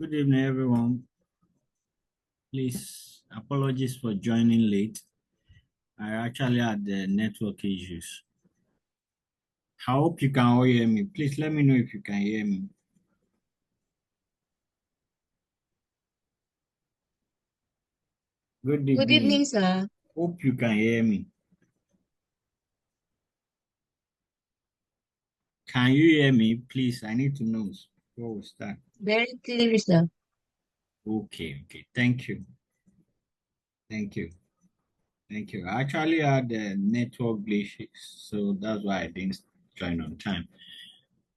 Good evening, everyone. Please, apologies for joining late. I actually had the network issues. I hope you can all hear me. Please let me know if you can hear me. Good Good evening. evening, sir. Hope you can hear me. Can you hear me? Please, I need to know before we start. Very clear, sir. Okay. Thank you. Thank you. Thank you. I actually had the network glitches, so that's why I didn't join on time.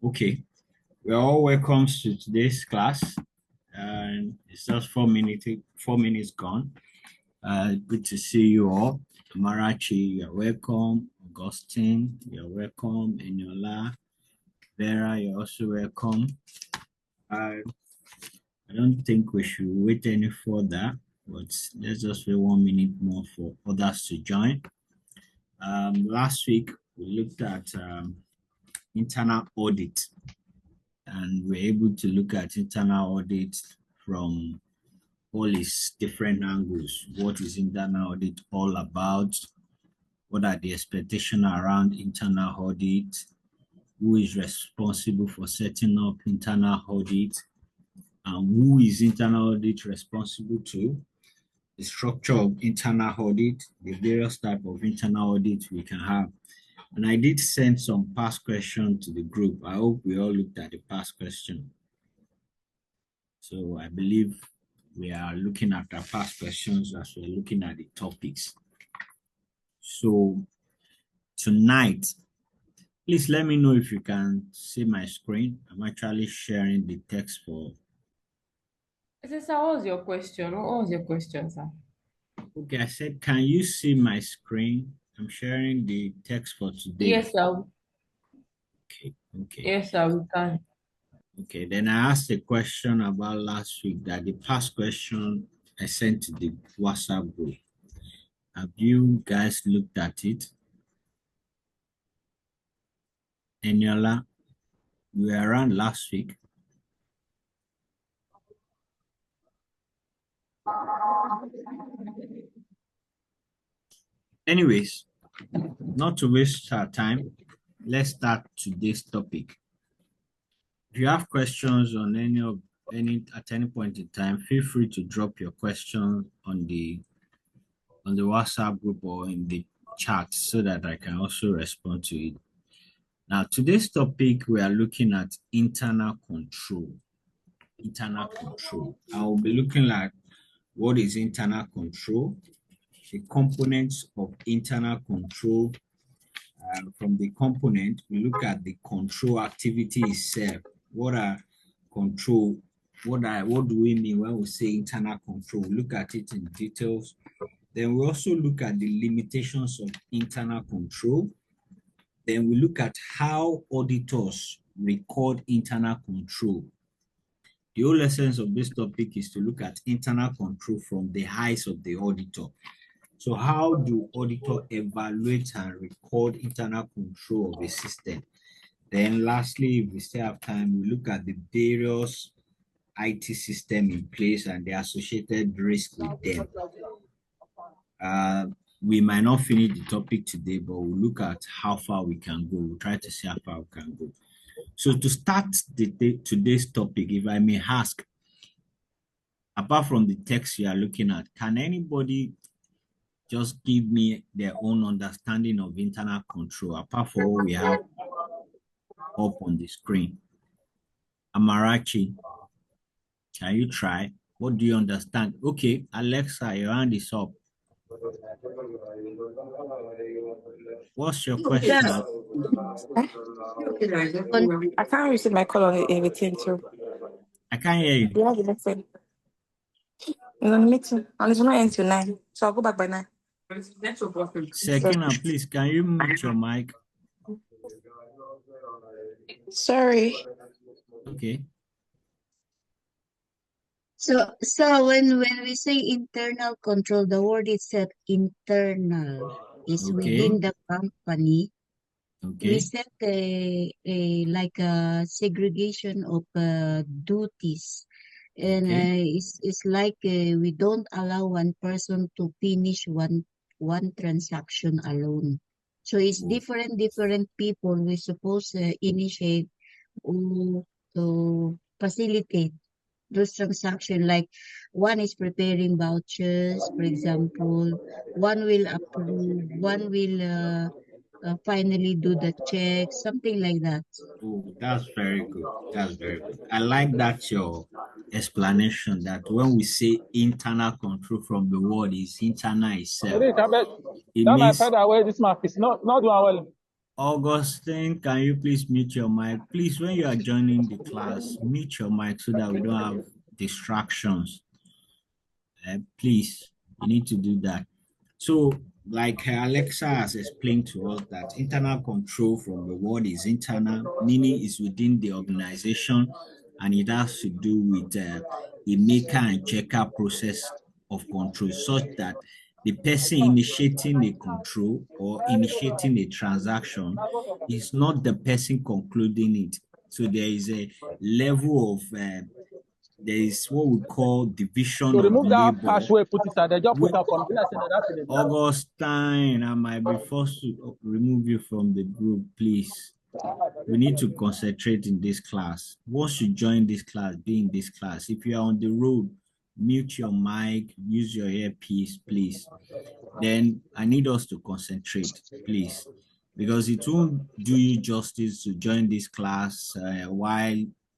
Okay. We're all welcome to today's class. And it's just 4 minutes, 4 minutes gone. Good to see you all. Marachi, you're welcome. Augustine, you're welcome. Eniola, Vera, you're also welcome. I don't think we should wait any further, but let's just wait 1 minute more for others to join. Last week, we looked at internal audit, and we're able to look at internal audit from all its different angles. What is internal audit all about? What are the expectations around internal audit? Who is responsible for setting up internal audit? And who is internal audit responsible to? The structure of internal audit, the various types of internal audit we can have. And I did send some past questions to the group. I hope we all looked at the past question. So I believe we are looking at our past questions as we're looking at the topics. So tonight, please let me know if you can see my screen. I'm actually sharing the text for. Sir, what was your question? What was your question, sir? Okay, I said, can you see my screen? I'm sharing the text for today. Yes, sir. Okay. Yes, sir, we can. Okay, then I asked a question about last week that the past question I sent to the WhatsApp group. Have you guys looked at it? Eniola, you were around last week. Anyways, not to waste our time, let's start today's topic. If you have questions on at any point in time, feel free to drop your question on the WhatsApp group or in the chat so that I can also respond to it. Now, today's topic, we are looking at internal control. Internal control. I will be looking at what is internal control, the components of internal control. From the component, we look at the control activity itself. What are control? What do we mean when we say internal control? We look at it in details. Then we also look at the limitations of internal control. Then we look at how auditors record internal control. The whole essence of this topic is to look at internal control from the eyes of the auditor. So how do auditors evaluate and record internal control of a system? Then lastly, if we still have time, we look at the various IT system in place and the associated risk with them. We might not finish the topic today, but we'll look at how far we can go. We'll try to see how far we can go. So to start today's topic, if I may ask, apart from the text you are looking at, can anybody just give me their own understanding of internal control, apart from what we have up on the screen? Amarachi, can you try? What do you understand? Okay, Alexa, your hand is up. What's your question? I can't receive my call on the meeting too. I can't hear you. Yeah, the meeting. It's on the meeting. And it's not end till 9. So I'll go back by 9. Sekina, please, can you mute your mic? Sorry. Okay. So when we say internal control, the word itself internal is within the company. We set a like a segregation of duties And Okay. it's like we don't allow one person to finish one transaction alone. So it's Oh, different people we suppose initiate to facilitate those transactions. Like one is preparing vouchers, for example, one will approve, one will finally do the check, something like that. oh, that's very good. That's very good. I like that your explanation that when we say internal control from the word is internal itself, it That my means father away this map is not doing well. Augustine, can you please mute your mic? Please, when you are joining the class, mute your mic so that we don't have distractions. Please, you need to do that. So, like Alexa has explained to us that internal control from the word is internal, meaning is within the organization, and it has to do with a maker and checker process of control, such that the person initiating a control or initiating a transaction is not the person concluding it. So there is a level of there is what we call division To of remove that labor. hash where put it and they just put With her from the that. Augustine, I might be forced to remove you from the group, please. We need to concentrate in this class. Once you join this class, be in this class. If you are on the road, mute your mic, use your earpiece, please. Then I need us to concentrate, please, because it won't do you justice to join this class while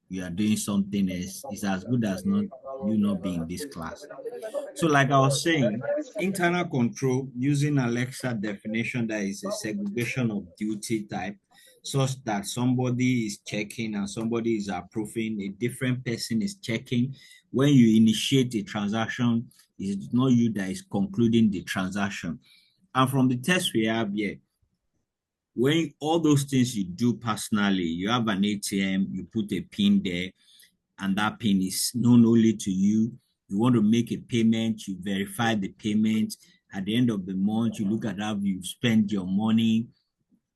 you are doing something else. It's as good as not you not being in this class. So, like I was saying, internal control using Alexa definition that is a segregation of duty type, such that somebody is checking and somebody is approving, a different person is checking. When you initiate a transaction, it's not you that is concluding the transaction. And from the test we have here, when all those things you do personally, you have an ATM, you put a PIN there, and that PIN is known only to you. You want to make a payment, you verify the payment. At the end of the month, you look at how you spend your money.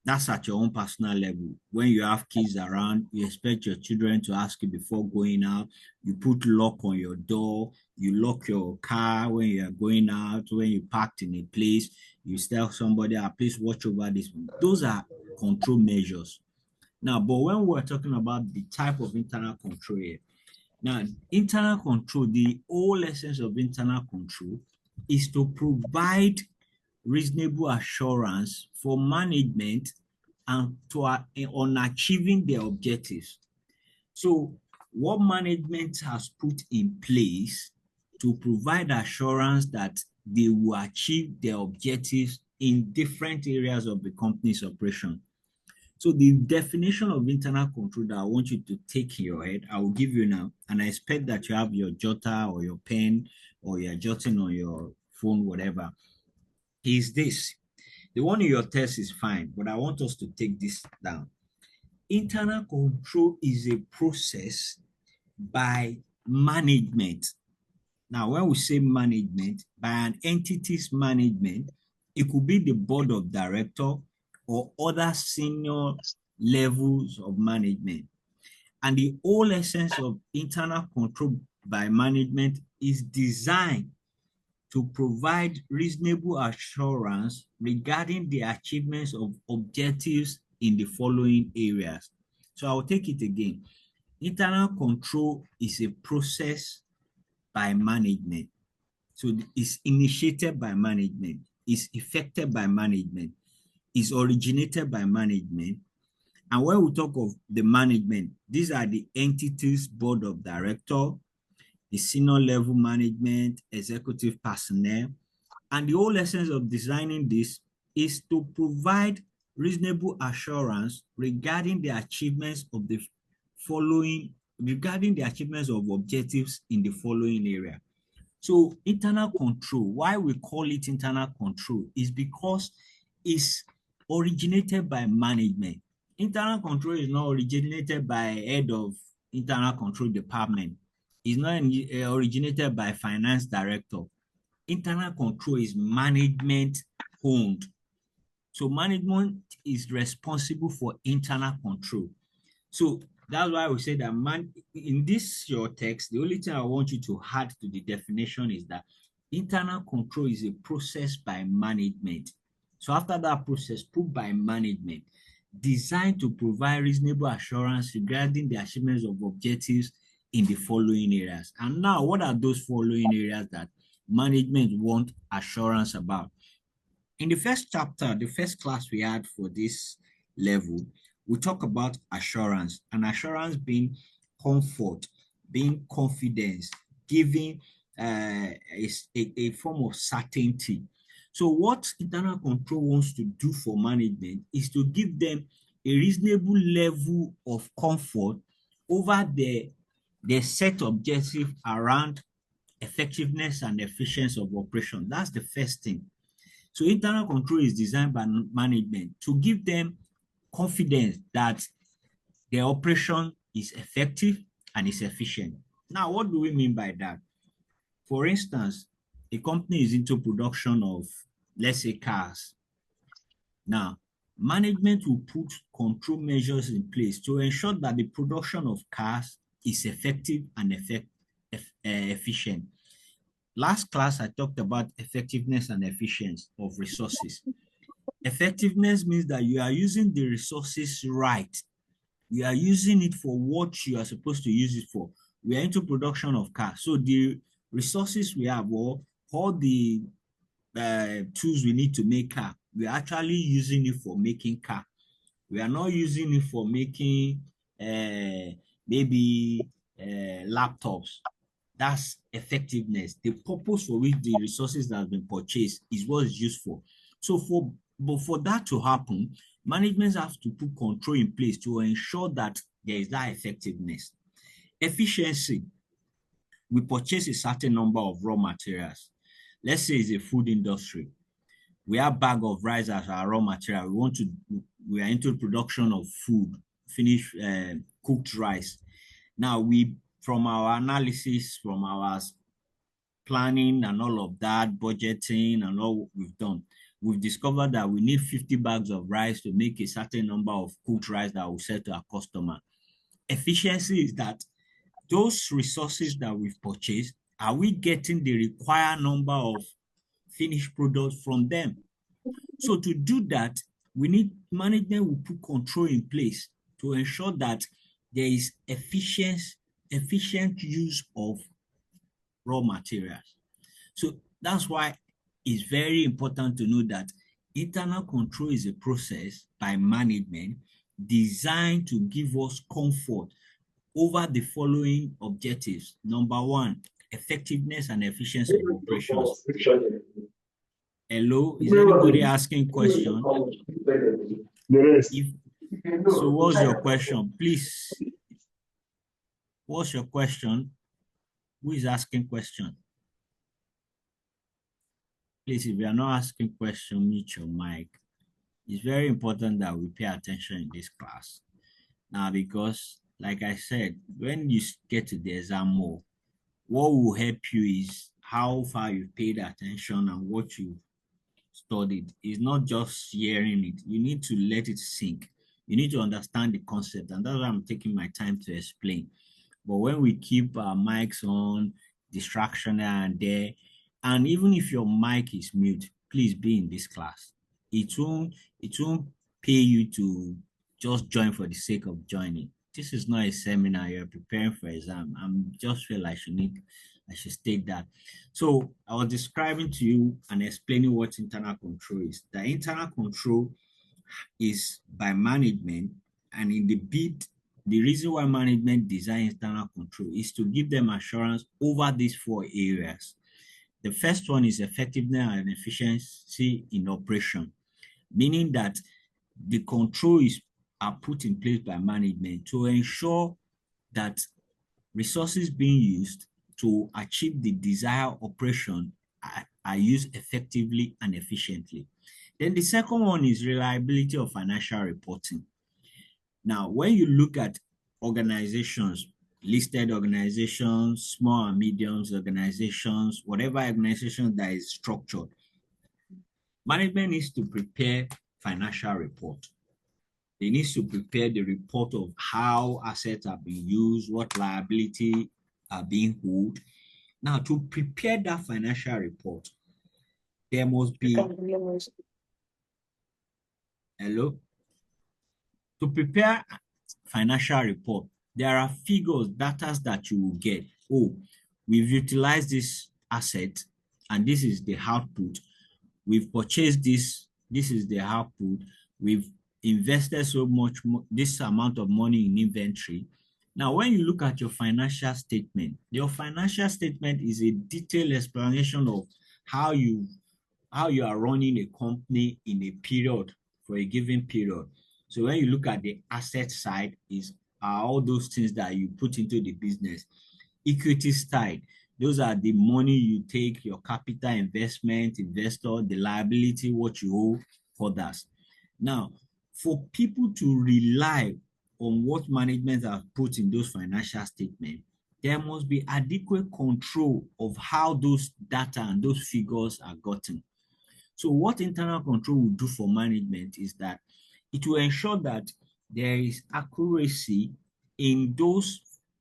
That's at your own personal level. When you have kids around, you expect your children to ask you before going out. You put lock on your door. You lock your car when you are going out. When you parked in a place, you tell somebody, please watch over this. Those are control measures. Now, but when we're talking about the type of internal control here, now, internal control, the whole essence of internal control is to provide reasonable assurance for management and on achieving their objectives. So, what management has put in place to provide assurance that they will achieve their objectives in different areas of the company's operation. So the definition of internal control that I want you to take in your head, I will give you now, and I expect that you have your jotter or your pen or you're jotting on your phone, whatever, is this. The one in your test is fine, but I want us to take this down. Internal control is a process by management. Now, when we say management, by an entity's management, it could be the board of director or other senior levels of management. And the whole essence of internal control by management is designed to provide reasonable assurance regarding the achievements of objectives in the following areas. So I'll take it again. Internal control is a process by management. So it's initiated by management, it's effected by management, is originated by management. And when we talk of the management, these are the entities, board of director, the senior level management, executive personnel. And the whole essence of designing this is to provide reasonable assurance regarding the achievements of the following, regarding the achievements of objectives in the following area. So internal control, why we call it internal control is because it's originated by management. Internal control is not originated by head of internal control department. It's not originated by finance director. Internal control is management owned. So management is responsible for internal control. So That's why we say that in this your text, the only thing I want you to add to the definition is that internal control is a process by management. So after that process put by management, designed to provide reasonable assurance regarding the achievements of objectives in the following areas. And now, what are those following areas that management want assurance about? In the first chapter, the first class we had for this level, we talk about assurance, and assurance being comfort, being confidence, giving a form of certainty. So what internal control wants to do for management is to give them a reasonable level of comfort over their set objective around effectiveness and efficiency of operation. That's the first thing. So internal control is designed by management to give them confidence that their operation is effective and is efficient. Now, what do we mean by that? For instance, a company is into production of, let's say, cars. Now, management will put control measures in place to ensure that the production of cars is effective and efficient. Last class, I talked about effectiveness and efficiency of resources. Effectiveness means that you are using the resources right. You are using it for what you are supposed to use it for. We are into production of cars. So the resources we have, or all the tools we need to make car, we are actually using it for making car. We are not using it for making maybe laptops. That's effectiveness. The purpose for which the resources that have been purchased is what is used for. So for that to happen, management has to put control in place to ensure that there is that effectiveness. Efficiency. We purchase a certain number of raw materials. Let's say it's a food industry. We have bag of rice as our raw material. We are into production of food, finished cooked rice. Now from our analysis, from our planning and all of that, budgeting and all we've done, we've discovered that we need 50 bags of rice to make a certain number of cooked rice that we'll sell to our customer. Efficiency is that those resources that we've purchased, are we getting the required number of finished products from them? So to do that, we need management will put control in place to ensure that there is efficient use of raw materials. So that's why it's very important to know that internal control is a process by management designed to give us comfort over the following objectives. Number one, effectiveness and efficiency of operations. Hello, is anybody asking question? So what's your question? Please, what's your question? Who is asking question? Please, if you are not asking question, mute your mic. It's very important that we pay attention in this class. Now, because like I said, when you get to the exam more, what will help you is how far you paid attention and what you studied. It's not just hearing it. You need to let it sink. You need to understand the concept, and that's why I'm taking my time to explain. But when we keep our mics on, distraction and there, and even if your mic is mute, please be in this class. It won't pay you to just join for the sake of joining. This is not a seminar. You're preparing for exam. I'm just feel I should state that. So I was describing to you and explaining what internal control is. The internal control is by management, and in the reason why management designs internal control is to give them assurance over these 4 areas. The first one is effectiveness and efficiency in operation, meaning that the controls are put in place by management to ensure that resources being used to achieve the desired operation are used effectively and efficiently. Then the second one is reliability of financial reporting. Now, when you look at organizations, listed organizations, small and medium organizations, whatever organization that is structured, management needs to prepare financial report. They need to prepare the report of how assets are being used, what liability are being held. Now, to prepare that financial report, there must be, hello? To prepare financial report, there are figures, data that you will get. Oh, we've utilized this asset and this is the output. We've purchased this is the output. We've invested so much, this amount of money in inventory. Now, when you look at your financial statement is a detailed explanation of how you are running a company in a period, for a given period. So when you look at the asset side, are all those things that you put into the business. Equity side, those are the money you take, your capital investment, investor, the liability, what you owe others. Now, for people to rely on what management have put in those financial statements, there must be adequate control of how those data and those figures are gotten. So what internal control will do for management is that it will ensure that there is accuracy in those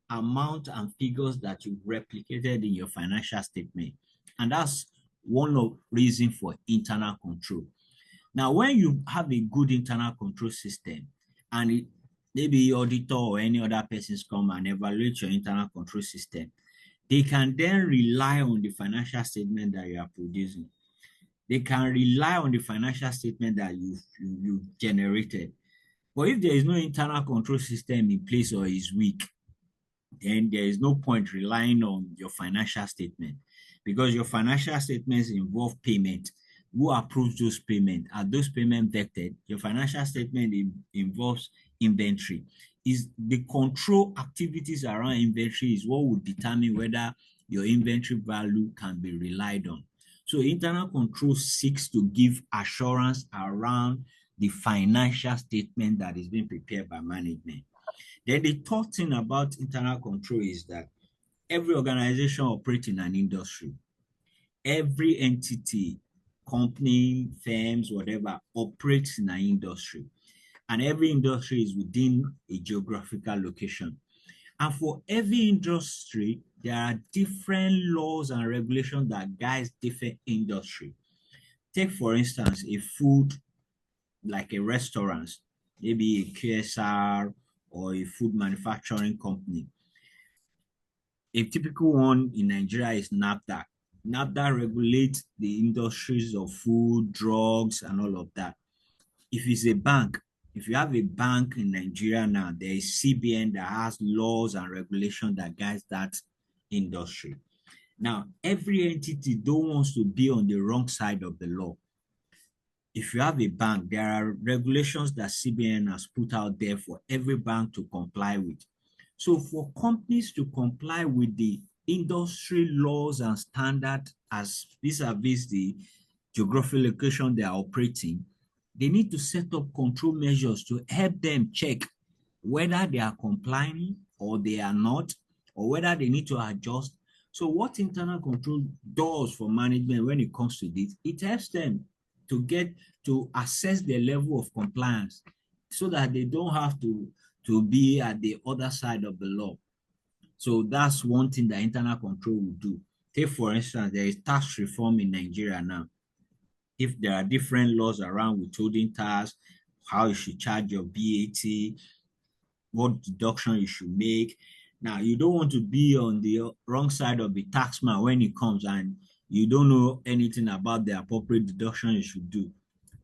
amount and figures that you've replicated in your financial statement. And that's one of reason for internal control. Now, when you have a good internal control system and maybe your auditor or any other persons come and evaluate your internal control system, they can then rely on the financial statement that you are producing. They can rely on the financial statement that you've generated. But if there is no internal control system in place or is weak, then there is no point relying on your financial statement, because your financial statements involve payment. Who approves those payments? Are those payments vetted? Your financial statement involves inventory. Is the control activities around inventory is what will determine whether your inventory value can be relied on. So internal control seeks to give assurance around the financial statement that is being prepared by management. Then the third thing about internal control is that every organization operates in an industry. Every entity, company, firms, whatever, operates in an industry. And every industry is within a geographical location. And for every industry, there are different laws and regulations that guide different industry. Take, for instance, a food, like a restaurant, maybe a QSR or a food manufacturing company. A typical one in Nigeria is NAFDAC. NAFDAC regulates the industries of food, drugs, and all of that. If it's a bank, if you have a bank in Nigeria now, there is CBN that has laws and regulations that guides that industry. Now, every entity don't want to be on the wrong side of the law. If you have a bank, there are regulations that CBN has put out there for every bank to comply with. So for companies to comply with the industry laws and standards as vis-a-vis the geographical location they are operating, they need to set up control measures to help them check whether they are complying or they are not, or whether they need to adjust. So what internal control does for management when it comes to this, it helps them to assess their level of compliance so that they don't have to be at the other side of the law. So that's one thing that internal control will do. Take, for instance, there is tax reform in Nigeria now. If there are different laws around withholding tax, how you should charge your VAT, what deduction you should make. Now, you don't want to be on the wrong side of the taxman when it comes and you don't know anything about the appropriate deduction you should do.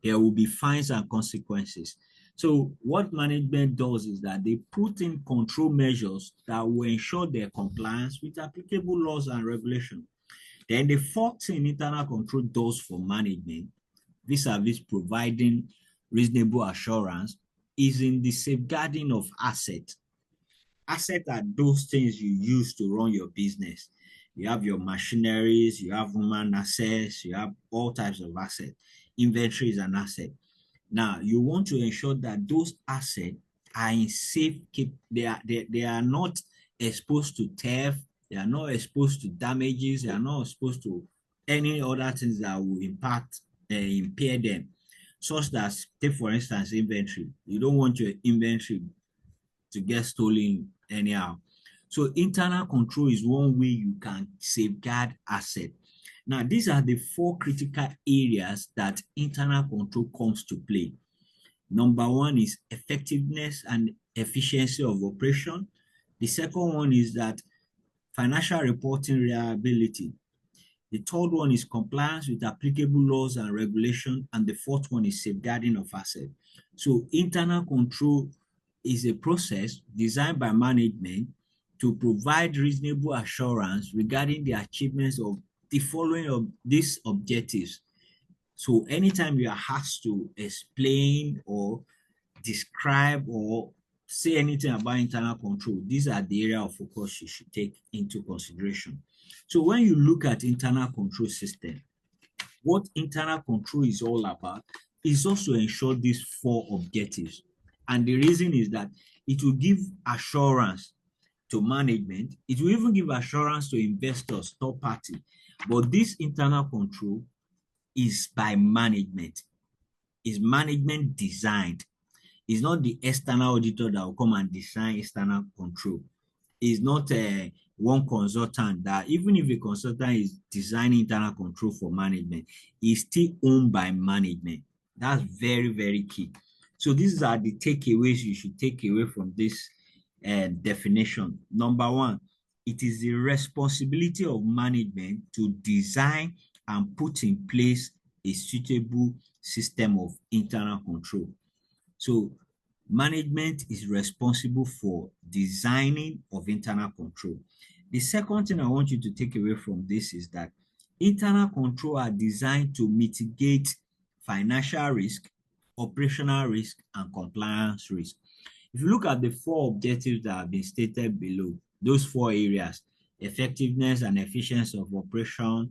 There will be fines and consequences. So what management does is that they put in control measures that will ensure their compliance with applicable laws and regulations. Then the fourth thing internal control does for management, vis-a-vis providing reasonable assurance, is in the safeguarding of assets. Assets are those things you use to run your business. You have your machineries, you have human assets, you have all types of assets. Inventory is an asset. Now, you want to ensure that those assets are in safe keep. They are not exposed to theft. They are not exposed to damages. They are not exposed to any other things that will impair them. such that, take for instance, inventory. You don't want your inventory to get stolen anyhow. So internal control is one way you can safeguard asset. Now, these are the 4 critical areas that internal control comes to play. Number 1 is effectiveness and efficiency of operation. The second one is that financial reporting reliability. The third one is compliance with applicable laws and regulation. And the fourth one is safeguarding of assets. So internal control is a process designed by management to provide reasonable assurance regarding the achievements of the following of these objectives. So anytime you are asked to explain or describe or say anything about internal control, these are the area of focus you should take into consideration. So when you look at internal control system, what internal control is all about is also ensure these 4 objectives. And the reason is that it will give assurance to management. It will even give assurance to investors, third party. But this internal control is by management. Is management designed. It's not the external auditor that will come and design external control. It's not one consultant that, even if a consultant is designing internal control for management, is still owned by management. That's very, very key. So these are the takeaways you should take away from this definition. Number 1, it is the responsibility of management to design and put in place a suitable system of internal control. So management is responsible for designing of internal control. The second thing I want you to take away from this is that internal control are designed to mitigate financial risk, operational risk, and compliance risk. If you look at the 4 objectives that have been stated below, those 4 areas, effectiveness and efficiency of operation,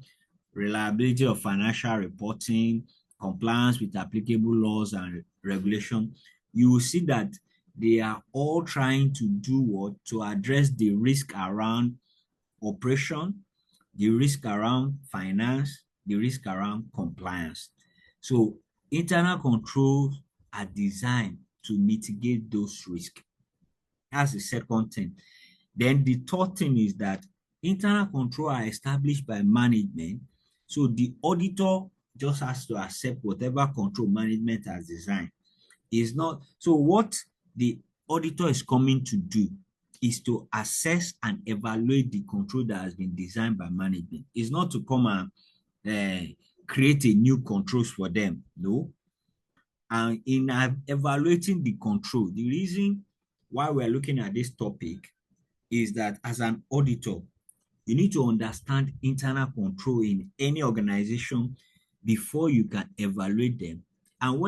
reliability of financial reporting, compliance with applicable laws and regulation, you will see that they are all trying to do what? To address the risk around operation, the risk around finance, the risk around compliance. So internal controls are designed to mitigate those risks. That's the second thing. Then the third thing is that internal control are established by management. So the auditor just has to accept whatever control management has designed. Is not so what the auditor is coming to do is to assess and evaluate the control that has been designed by management. It's not to come and create a new controls for them. No. And in evaluating the control, the reason why we're looking at this topic is that as an auditor, you need to understand internal control in any organization before you can evaluate them. And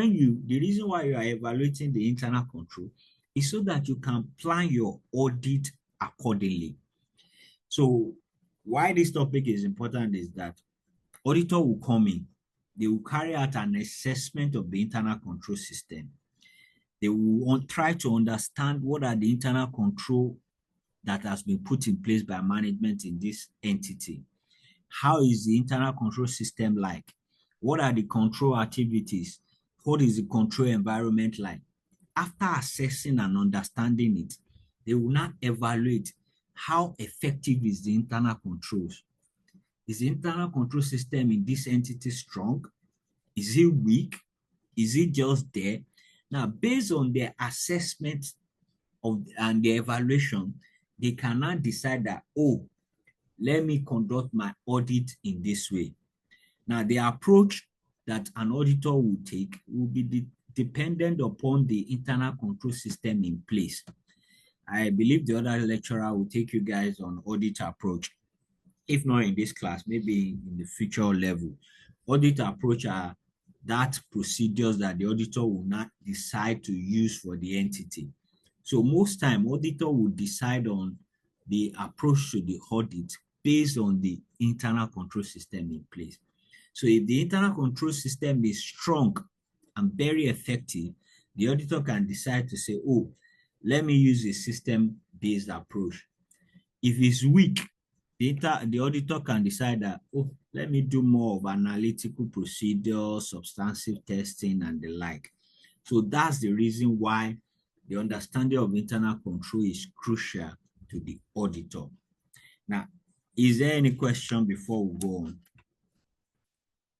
the reason why you are evaluating the internal control is so that you can plan your audit accordingly. So why this topic is important is that auditor will come in, they will carry out an assessment of the internal control system. They will try to understand what are the internal control that has been put in place by management in this entity. How is the internal control system like? What are the control activities? What is the control environment like? After assessing and understanding it, they will not evaluate how effective is the internal controls. Is the internal control system in this entity strong? Is it weak? Is it just there? Now, based on their assessment and their evaluation, they cannot decide that, oh, let me conduct my audit in this way. Now, the approach that an auditor will take will be dependent upon the internal control system in place. I believe the other lecturer will take you guys on audit approach. If not in this class, maybe in the future level. Audit approach are that procedures that the auditor will not decide to use for the entity. So most time, auditor will decide on the approach to the audit based on the internal control system in place. So if the internal control system is strong and very effective, the auditor can decide to say, oh, let me use a system-based approach. If it's weak, the auditor can decide that, oh, let me do more of analytical procedure, substantive testing, and the like. So that's the reason why the understanding of internal control is crucial to the auditor. Now, is there any question before we go on?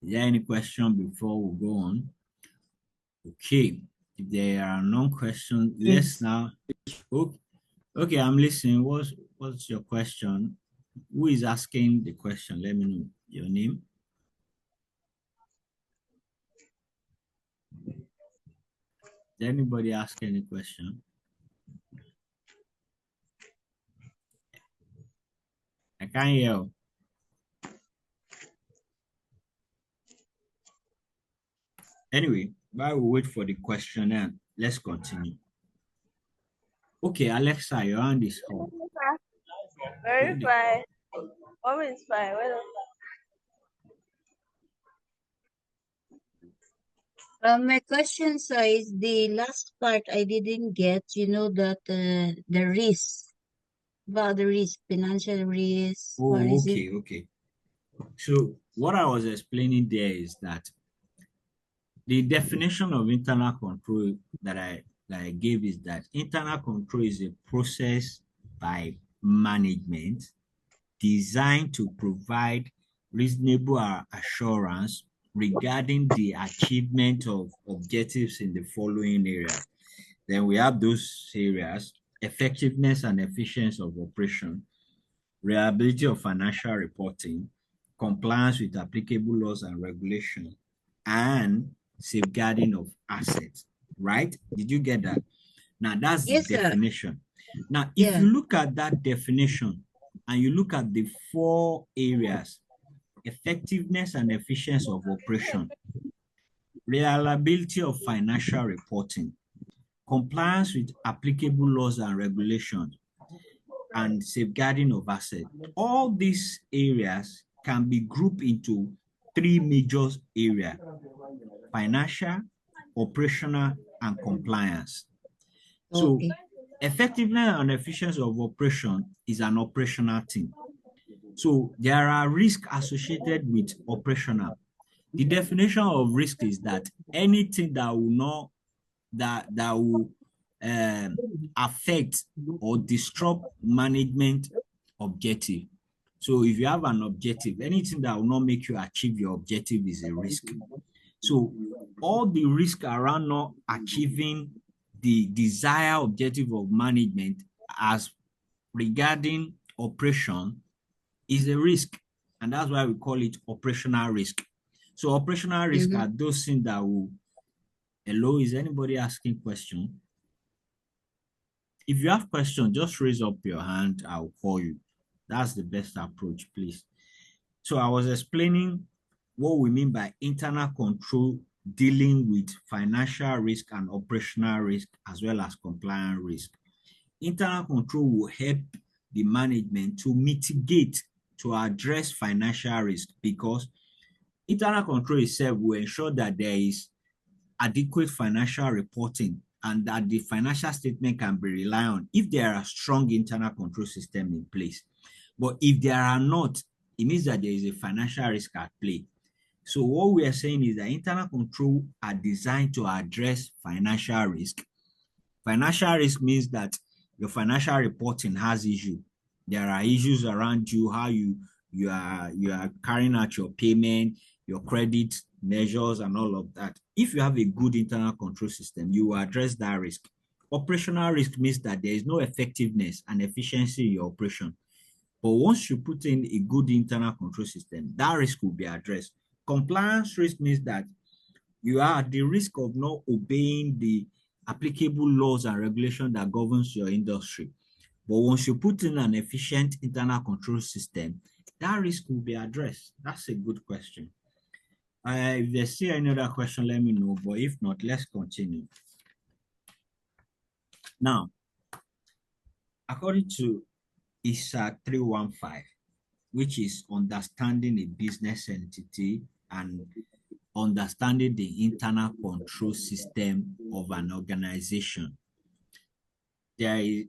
Is there any question before we go on? Okay, if there are no questions, let's now. Okay, I'm listening. What's your question? Who is asking the question? Let me know your name. Did anybody ask any question? I can't hear. Anyway, while we wait for the question, let's continue. Okay, Alexa, your hand is up. Very fine. Moment is fine. My question, sir, is the last part I didn't get. You know that the risk, about the risk, financial risk. What Oh, is it? okay. So what I was explaining there is that the definition of internal control that I gave is that internal control is a process by management designed to provide reasonable assurance regarding the achievement of objectives in the following areas. Then we have those areas: effectiveness and efficiency of operation, reliability of financial reporting, compliance with applicable laws and regulations, and safeguarding of assets. Right? Did you get that? Now, that's the Yes, sir. definition. Now, if Yeah. you look at that definition and you look at the 4 areas: effectiveness and efficiency of operation, reliability of financial reporting, compliance with applicable laws and regulations, and safeguarding of assets. All these areas can be grouped into 3 major areas: financial, operational, and compliance. So Okay. effectiveness and efficiency of operation is an operational thing. So there are risks associated with operational. The definition of risk is that anything that will not that will affect or disrupt management objective. So if you have an objective, anything that will not make you achieve your objective is a risk. So all the risk around not achieving the desired objective of management as regarding operation is a risk. And that's why we call it operational risk. So operational risk are those things that will. Hello, is anybody asking question? If you have question, just raise up your hand. I'll call you. That's the best approach, please. So I was explaining what we mean by internal control dealing with financial risk and operational risk as well as compliance risk. Internal control will help the management to mitigate, to address financial risk, because internal control itself will ensure that there is adequate financial reporting and that the financial statement can be relied on if there are strong internal control system in place. But if there are not, it means that there is a financial risk at play. So what we are saying is that internal control are designed to address financial risk. Financial risk means that your financial reporting has issues. There are issues around you, how you are carrying out your payment, your credit measures, and all of that. If you have a good internal control system, you will address that risk. Operational risk means that there is no effectiveness and efficiency in your operation. But once you put in a good internal control system, that risk will be addressed. Compliance risk means that you are at the risk of not obeying the applicable laws and regulations that governs your industry. But once you put in an efficient internal control system, that risk will be addressed. That's a good question. If there's still any other question, let me know. But if not, let's continue. Now, according to ISA 315, which is understanding a business entity and understanding the internal control system of an organization, there is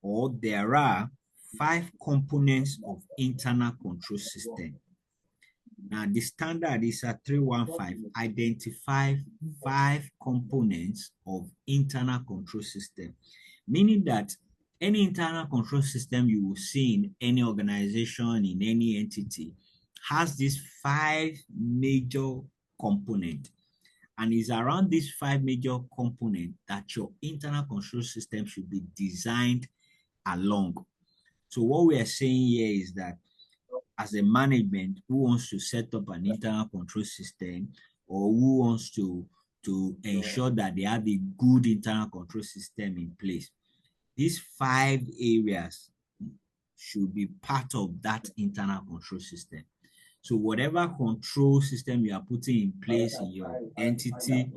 or there are 5 components of internal control system. Now, the standard is at 315. Identify 5 components of internal control system, meaning that any internal control system you will see in any organization, in any entity, has these 5 major components. And it's around these 5 major components that your internal control system should be designed along. So what we are saying here is that as a management who wants to set up an internal control system, or who wants to ensure that they have a good internal control system in place, these 5 areas should be part of that internal control system. So whatever control system you are putting in place in your entity,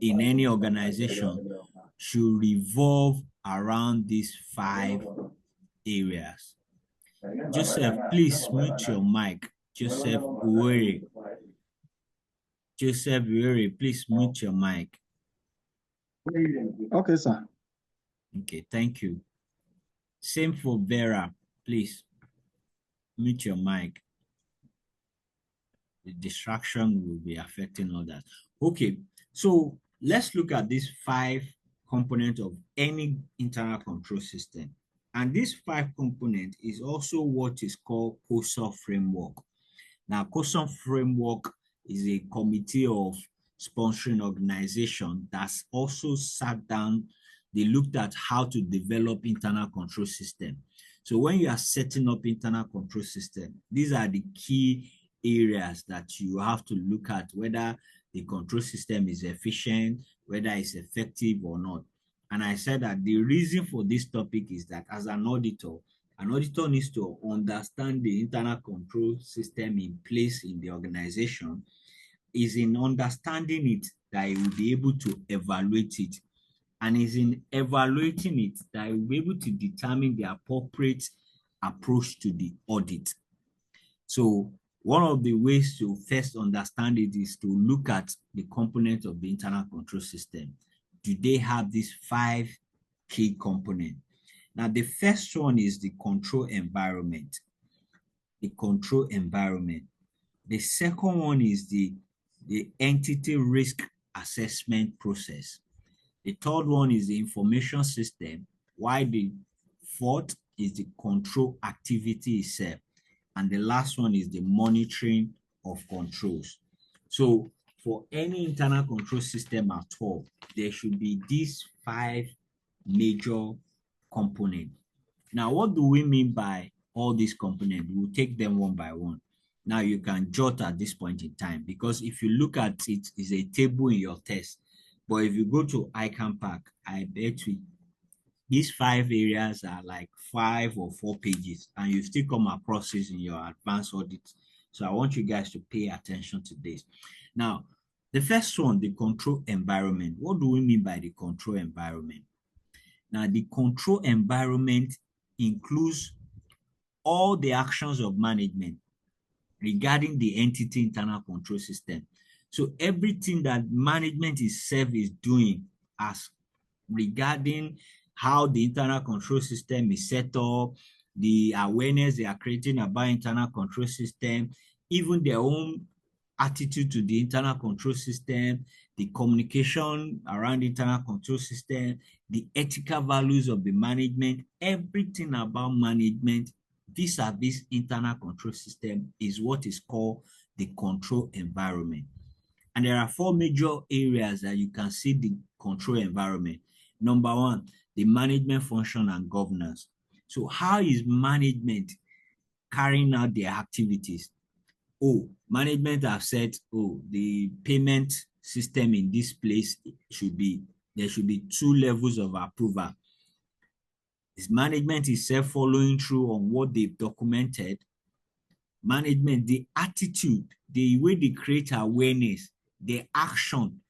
in any organization, should revolve around these 5 areas. Joseph, please mute your mic. Joseph Uwere. Joseph Uwere, please mute your mic. Okay, sir. Okay, thank you. Same for Vera, please mute your mic. The distraction will be affecting others. Okay, so let's look at these 5 components of any internal control system. And this 5 component is also what is called COSO framework. Now, COSO framework is a committee of sponsoring organization that's also sat down. They looked at how to develop internal control system. So when you are setting up internal control system, these are the key areas that you have to look at, whether the control system is efficient, whether it's effective or not. And I said that the reason for this topic is that as an auditor needs to understand the internal control system in place in the organization. Is in understanding it that he will be able to evaluate it, and is in evaluating it that he will be able to determine the appropriate approach to the audit. So one of the ways to first understand it is to look at the components of the internal control system. Do they have these 5 key components? Now, the first one is the control environment. The control environment. The second one is the entity risk assessment process. The third one is the information system, while the fourth is the control activity itself. And the last one is the monitoring of controls. So for any internal control system at all, there should be these 5 major components. Now, what do we mean by all these components? We'll take them one by one. Now, you can jot at this point in time, because if you look at it, it's a table in your test. But if you go to ICAN Pack, I bet you these 5 areas are like 5 or 4 pages, and you still come across this in your advanced audit. So I want you guys to pay attention to this. Now, the first one, the control environment. What do we mean by the control environment? Now, the control environment includes all the actions of management regarding the entity internal control system. So everything that management itself is doing as regarding how the internal control system is set up, the awareness they are creating about internal control system, even their own attitude to the internal control system, the communication around the internal control system, the ethical values of the management, everything about management vis-a-vis internal control system is what is called the control environment. And there are 4 major areas that you can see the control environment. Number 1, the management function and governance. So how is management carrying out their activities? Oh, management have said, oh, the payment system in this place there should be 2 levels of approval. Is management itself following through on what they've documented? Management, the attitude, the way they create awareness, the action,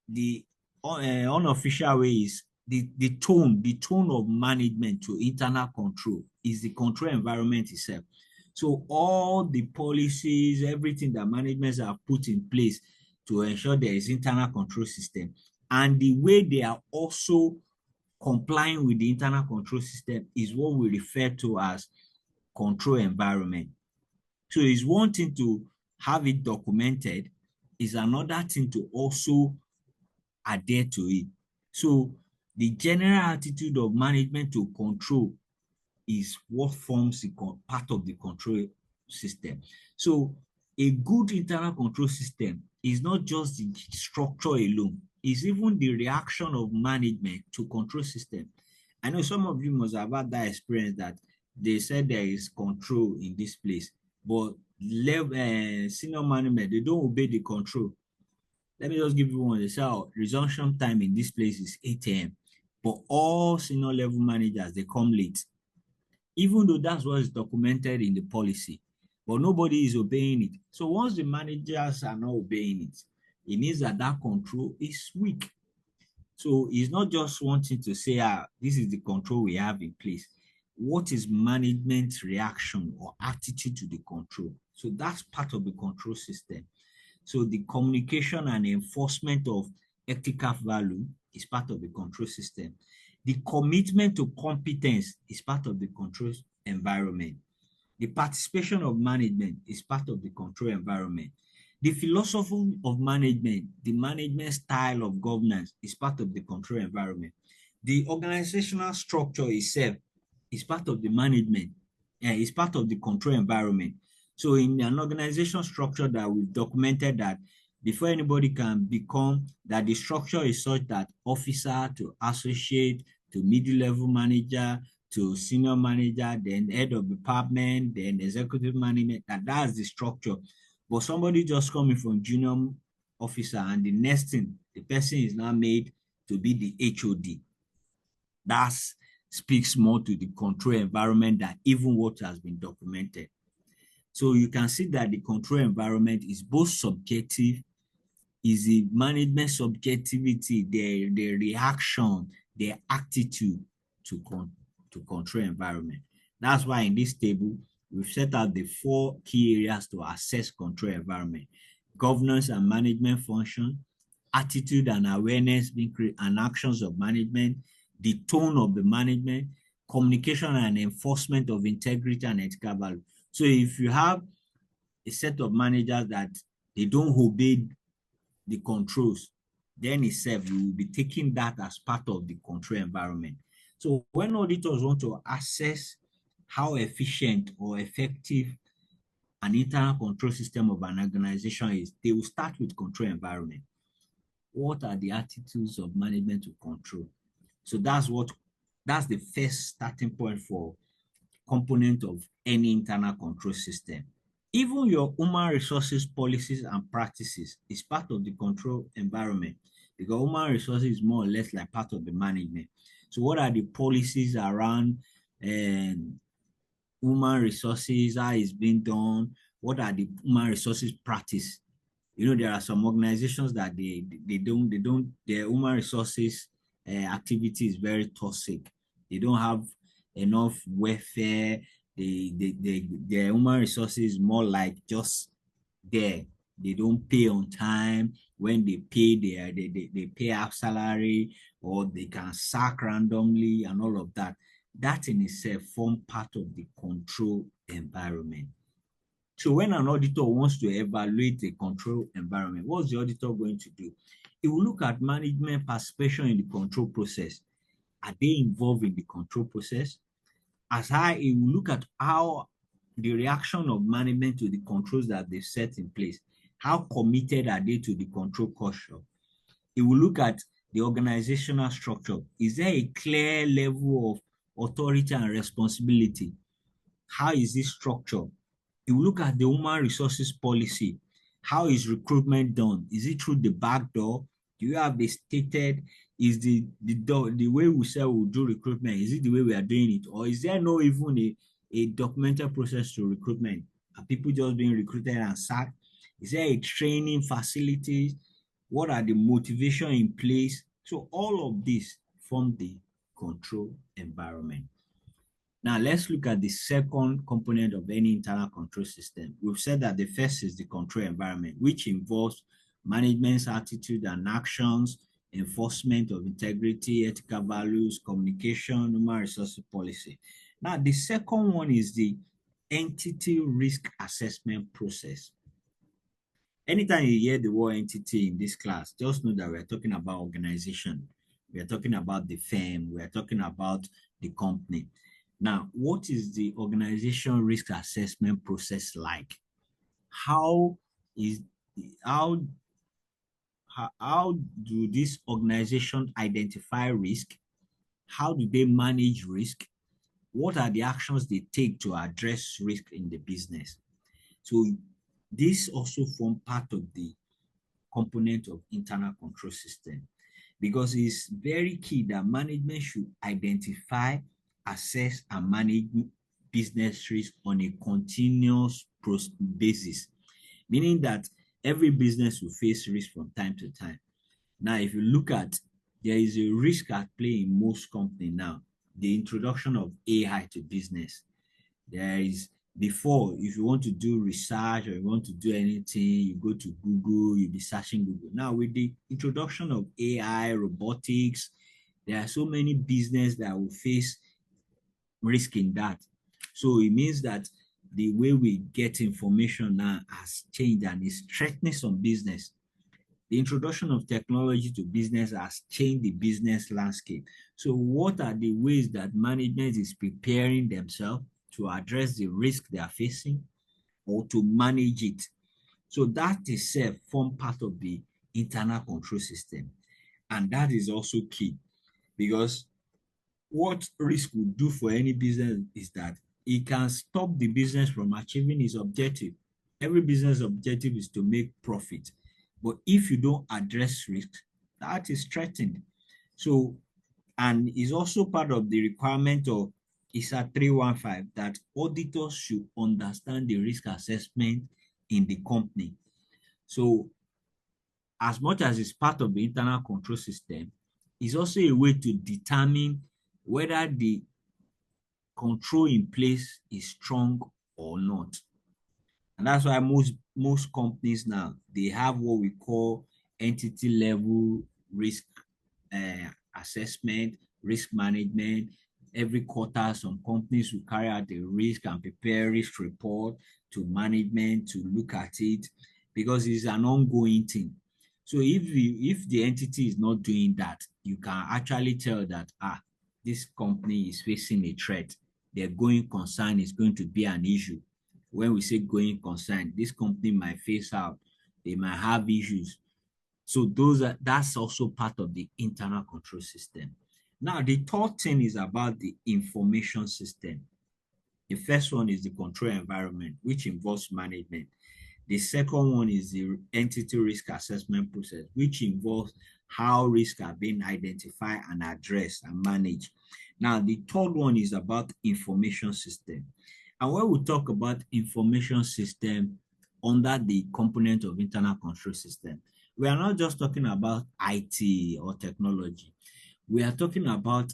the unofficial way is the tone of management to internal control is the control environment itself. So all the policies, everything that managements have put in place to ensure there is internal control system, and the way they are also complying with the internal control system is what we refer to as control environment. So it's one thing to have it documented, is another thing to also adhere to it. So the general attitude of management to control is what forms the part of the control system. So a good internal control system is not just the structure alone, it's even the reaction of management to control system. I know some of you must have had that experience that they said there is control in this place, but senior management, they don't obey the control. Let me just give you one. They say, oh, resumption time in this place is 8 a.m. But all senior level managers, they come late, even though that's what is documented in the policy, but nobody is obeying it. So once the managers are not obeying it, it means that that control is weak. So it's not just wanting to say, this is the control we have in place. What is management's reaction or attitude to the control? So that's part of the control system. So the communication and enforcement of ethical value is part of the control system. The commitment to competence is part of the control environment. The participation of management is part of the control environment. The philosophy of management, the management style of governance is part of the control environment. The organizational structure itself is part of the management, is part of the control environment. So in an organization structure that we've documented that before anybody can become, that the structure is such that officer to associate to middle level manager to senior manager, then head of department, then executive management, and that's the structure. But somebody just coming from junior officer and the next thing, the person is now made to be the HOD. That speaks more to the control environment than even what has been documented. So you can see that the control environment is both subjective, is the management subjectivity, their reaction, their attitude to control environment. That's why in this table, we've set out the 4 key areas to assess control environment: governance and management function, attitude and awareness and actions of management, the tone of the management, communication and enforcement of integrity and ethical value. So if you have a set of managers that they don't obey the controls, then itself you will be taking that as part of the control environment. So when auditors want to assess how efficient or effective an internal control system of an organization is, they will start with control environment. What are the attitudes of management to control? So that's the first starting point for component of any internal control system. Even your human resources policies and practices is part of the control environment, because human resources is more or less like part of the management. So what are the policies around human resources, how it's being done? What are the human resources practice? You know, there are some organizations that their human resources activity is very toxic. They don't have enough welfare. Their human resources is more like just there. They don't pay on time. When they pay, they pay half salary, or they can sack randomly and all of that. That in itself form part of the control environment. So when an auditor wants to evaluate a control environment, what's the auditor going to do? He will look at management participation in the control process. Are they involved in the control process? He will look at how the reaction of management to the controls that they've set in place. How committed are they to the control culture? He will look at the organizational structure. Is there a clear level of authority and responsibility? How is this structured? He will look at the human resources policy. How is recruitment done? Is it through the back door? Do you have a stated, is the way we say we'll do recruitment, is it the way we are doing it? Or is there no even a documented process to recruitment? Are people just being recruited and sacked? Is there a training facilities? What are the motivation in place? So all of this form the control environment. Now, let's look at the second component of any internal control system. We've said that the first is the control environment, which involves management's attitude and actions, enforcement of integrity, ethical values, communication, human resources policy. Now, the second one is the entity risk assessment process. Anytime you hear the word entity in this class, just know that we're talking about organization. We're talking about the firm. We're talking about the company. Now, what is the organization risk assessment process like? How is how how do this organization identify risk? How do they manage risk? What are the actions they take to address risk in the business? So this also form part of the component of internal control system, because it's very key that management should identify, assess, and manage business risk on a continuous basis, meaning that every business will face risk from time to time. Now, if you look at, there is a risk at play in most companies now, the introduction of AI to business. There is, before, if you want to do research or you want to do anything, you go to Google, you'll be searching Google. Now, with the introduction of AI, robotics, there are so many businesses that will face risk in that. So it means that the way we get information now has changed and is threatening some business. The introduction of technology to business has changed the business landscape. So what are the ways that management is preparing themselves to address the risk they are facing or to manage it? So that itself form part of the internal control system. And that is also key, because what risk will do for any business is that it can stop the business from achieving its objective. Every business objective is to make profit. But if you don't address risk, that is threatened. So, and is also part of the requirement of ISA 315 that auditors should understand the risk assessment in the company. So, as much as it's part of the internal control system, it's also a way to determine whether the control in place is strong or not. And that's why most companies now, they have what we call entity level risk assessment, risk management. Every quarter, some companies will carry out the risk and prepare risk report to management to look at it, because it's an ongoing thing. So if the entity is not doing that, you can actually tell that this company is facing a threat. Their going concern is going to be an issue. When we say going concern, this company might face out, they might have issues. So that's also part of the internal control system. Now, the third thing is about the information system. The first one is the control environment, which involves management. The second one is the entity risk assessment process, which involves how risks are being identified and addressed and managed. Now, the third one is about information system. And when we talk about information system under the component of internal control system, we are not just talking about IT or technology. We are talking about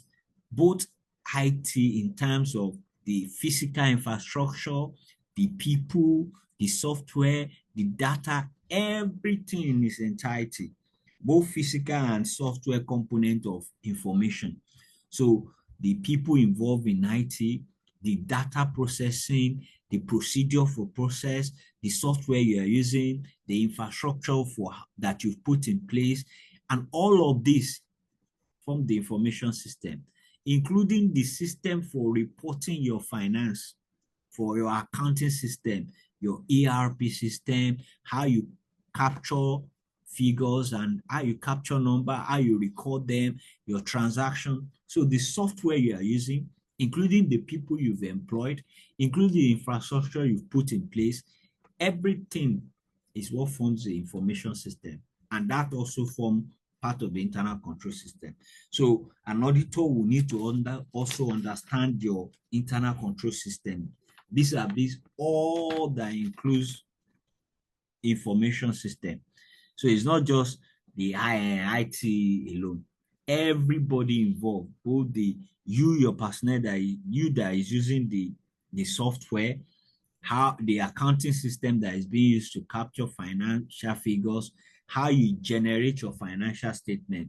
both IT in terms of the physical infrastructure, the people, the software, the data, everything in its entirety, both physical and software component of information. So the people involved in IT, the data processing, the procedure for process, the software you are using, the infrastructure that you've put in place, and all of this form the information system, including the system for reporting your finance, for your accounting system, your ERP system, how you capture figures and how you capture number, how you record them, your transaction. So the software you are using, including the people you've employed, including the infrastructure you've put in place, everything is what forms the information system. And that also forms part of the internal control system. So an auditor will need to also understand your internal control system. These all that includes information system. So it's not just the IT alone. Everybody involved, both your personnel that is using the software, how the accounting system that is being used to capture financial figures, how you generate your financial statement.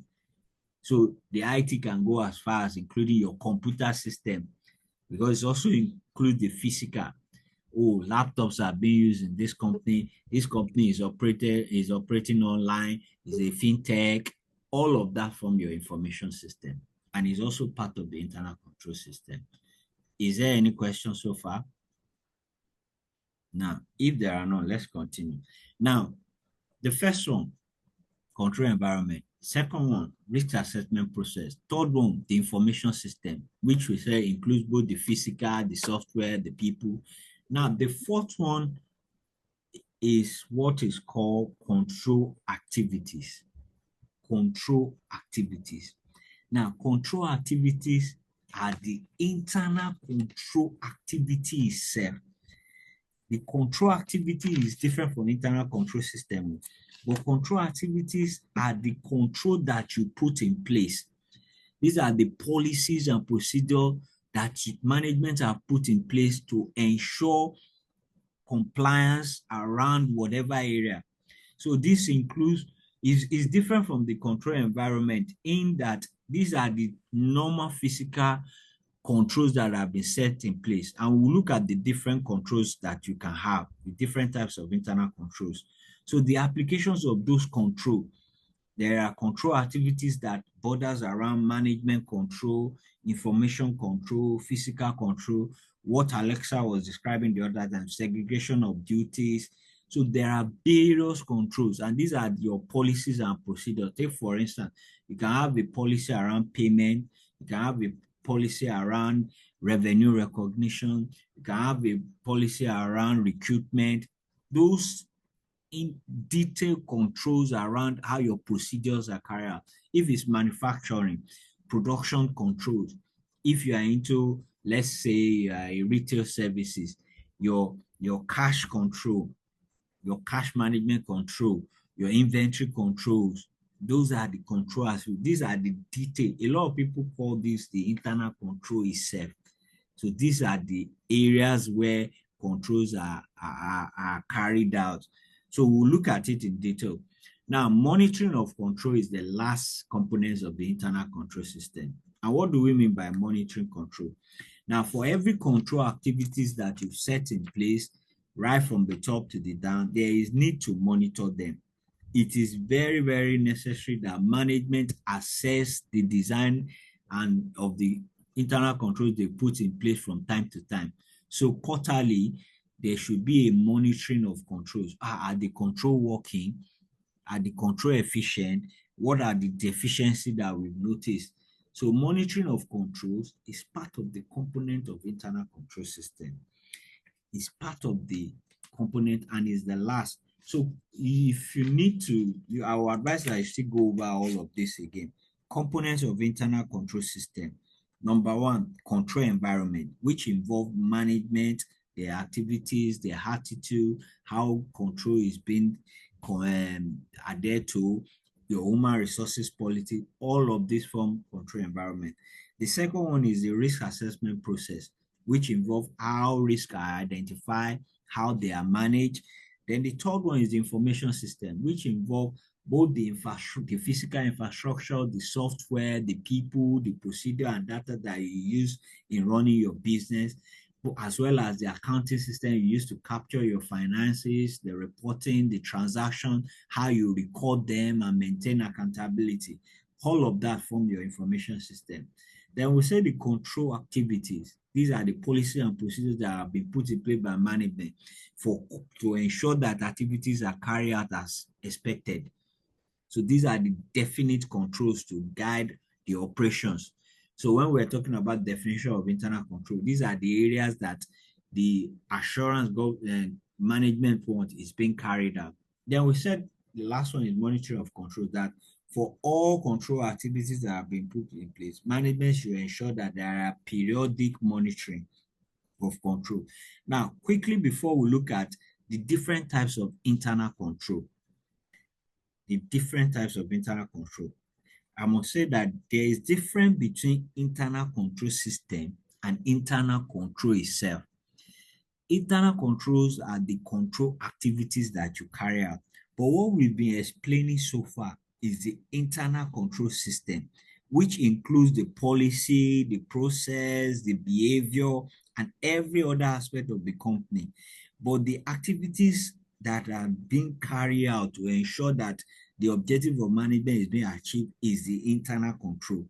So the IT can go as far as including your computer system, because it also includes the physical. Oh, laptops are being used in this company. This company is operating online, is a fintech, all of that from your information system. And is also part of the internal control system. Is there any question so far? Now, if there are none, let's continue. Now, the first one, control environment. Second one, risk assessment process. Third one, the information system, which we say includes both the physical, the software, the people. Now, the fourth one is what is called control activities. Control activities. Now, control activities are the internal control activity itself. The control activity is different from internal control system, but control activities are the control that you put in place. These are the policies and procedure that management have put in place to ensure compliance around whatever area. So this includes, is different from the control environment in that these are the normal physical controls that have been set in place. And we'll look at the different controls that you can have, the different types of internal controls. So the applications of those controls, there are control activities that borders around management control, information control, physical control, what Alexa was describing the other time, segregation of duties. So there are various controls, and these are your policies and procedures. Take, for instance, you can have a policy around payment, you can have a policy around revenue recognition, you can have a policy around recruitment. Those in detail controls around how your procedures are carried out. If it's manufacturing, production controls. If you are into, let's say, retail services, your cash control, your cash management control, your inventory controls, those are the controls. These are the detail. A lot of people call this the internal control itself. So these are the areas where controls are carried out. So we'll look at it in detail. Now, monitoring of control is the last component of the internal control system. And what do we mean by monitoring control? Now, for every control activities that you've set in place, right from the top to the down, there is need to monitor them. It is very, very necessary that management assess the design and of the internal controls they put in place from time to time. So quarterly, there should be a monitoring of controls. Are the control working? Are the control efficient? What are the deficiencies that we've noticed? So monitoring of controls is part of the component of internal control system. It's part of the component and is the last. So if you need to, I will advise that you still go over all of this again. Components of internal control system. Number one, control environment, which involve management, their activities, their attitude, how control is being adhered to, your human resources policy, all of this form control environment. The second one is the risk assessment process, which involve how risks are identified, how they are managed. Then the third one is the information system, which involve both the physical infrastructure, the software, the people, the procedure and data that you use in running your business, as well as the accounting system you use to capture your finances, the reporting, the transaction, how you record them and maintain accountability. All of that form your information system. Then we say the control activities. These are the policies and procedures that have been put in place by management to ensure that activities are carried out as expected. So these are the definite controls to guide the operations. So when we're talking about definition of internal control, these are the areas that the assurance management want is being carried out. Then we said the last one is monitoring of control, that for all control activities that have been put in place, management should ensure that there are periodic monitoring of control. Now, quickly before we look at the different types of internal control, I must say that there is difference between internal control system and internal control itself. Internal controls are the control activities that you carry out. But what we've been explaining so far is the internal control system, which includes the policy, the process, the behavior, and every other aspect of the company. But the activities that are being carried out to ensure that the objective of management is being achieved is the internal control.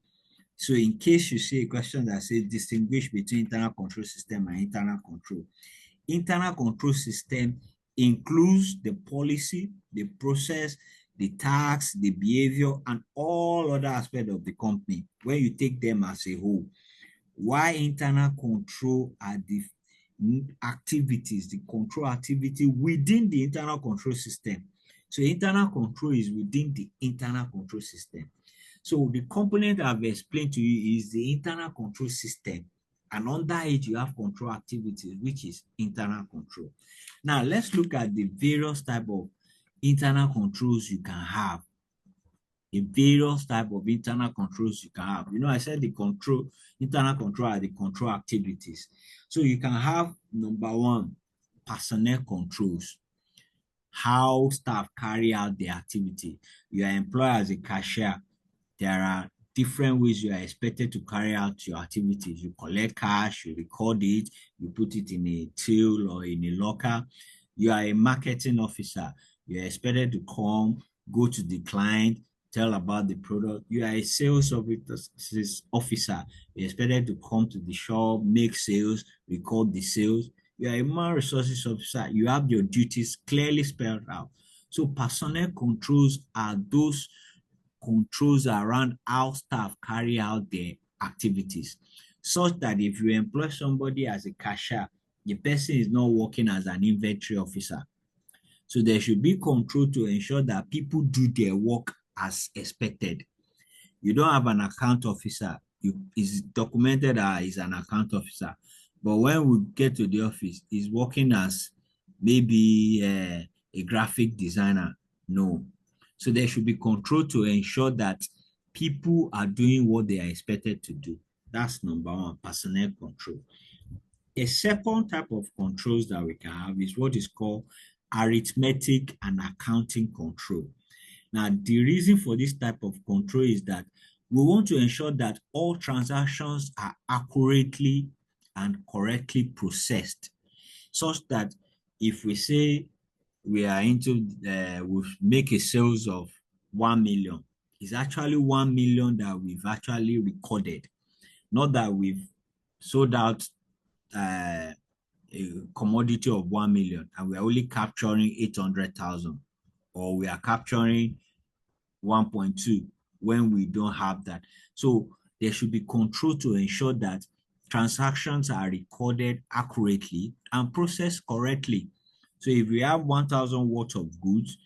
So in case you see a question that says distinguish between internal control system and internal control system includes the policy, the process, the task, the behavior, and all other aspects of the company when you take them as a whole. Why internal control are the activities, the control activity within the internal control system. So internal control is within the internal control system. So the component I've explained to you is the internal control system. And under it, you have control activities, which is internal control. Now, let's look at the various type of internal controls you can have. The various type of internal controls you can have. You know, I said the internal control are the control activities. So you can have, number one, personnel controls. How staff carry out the activity. You are employed as a cashier. There are different ways you are expected to carry out your activities. You collect cash, you record it, you put it in a till or in a locker. You are a marketing officer. You are expected to come, go to the client, tell about the product. You are a sales officer. You're expected to come to the shop, make sales, record the sales. You are a human resources officer. You have your duties clearly spelled out. So personnel controls are those controls around how staff carry out their activities, such that if you employ somebody as a cashier, the person is not working as an inventory officer. So there should be control to ensure that people do their work as expected. You don't have an account officer. It's documented that he's an account officer. But when we get to the office, he's working as maybe a graphic designer. No. So there should be control to ensure that people are doing what they are expected to do. That's number one, personnel control. A second type of controls that we can have is what is called arithmetic and accounting control. Now, the reason for this type of control is that we want to ensure that all transactions are accurately and correctly processed, such that if we say we are into, we make a sales of 1 million, it's actually 1 million that we've actually recorded, not that we've sold out a commodity of 1 million and we're only capturing 800,000, or we are capturing 1.2 when we don't have that. So there should be control to ensure that transactions are recorded accurately and processed correctly. So if we have 1,000 worth of goods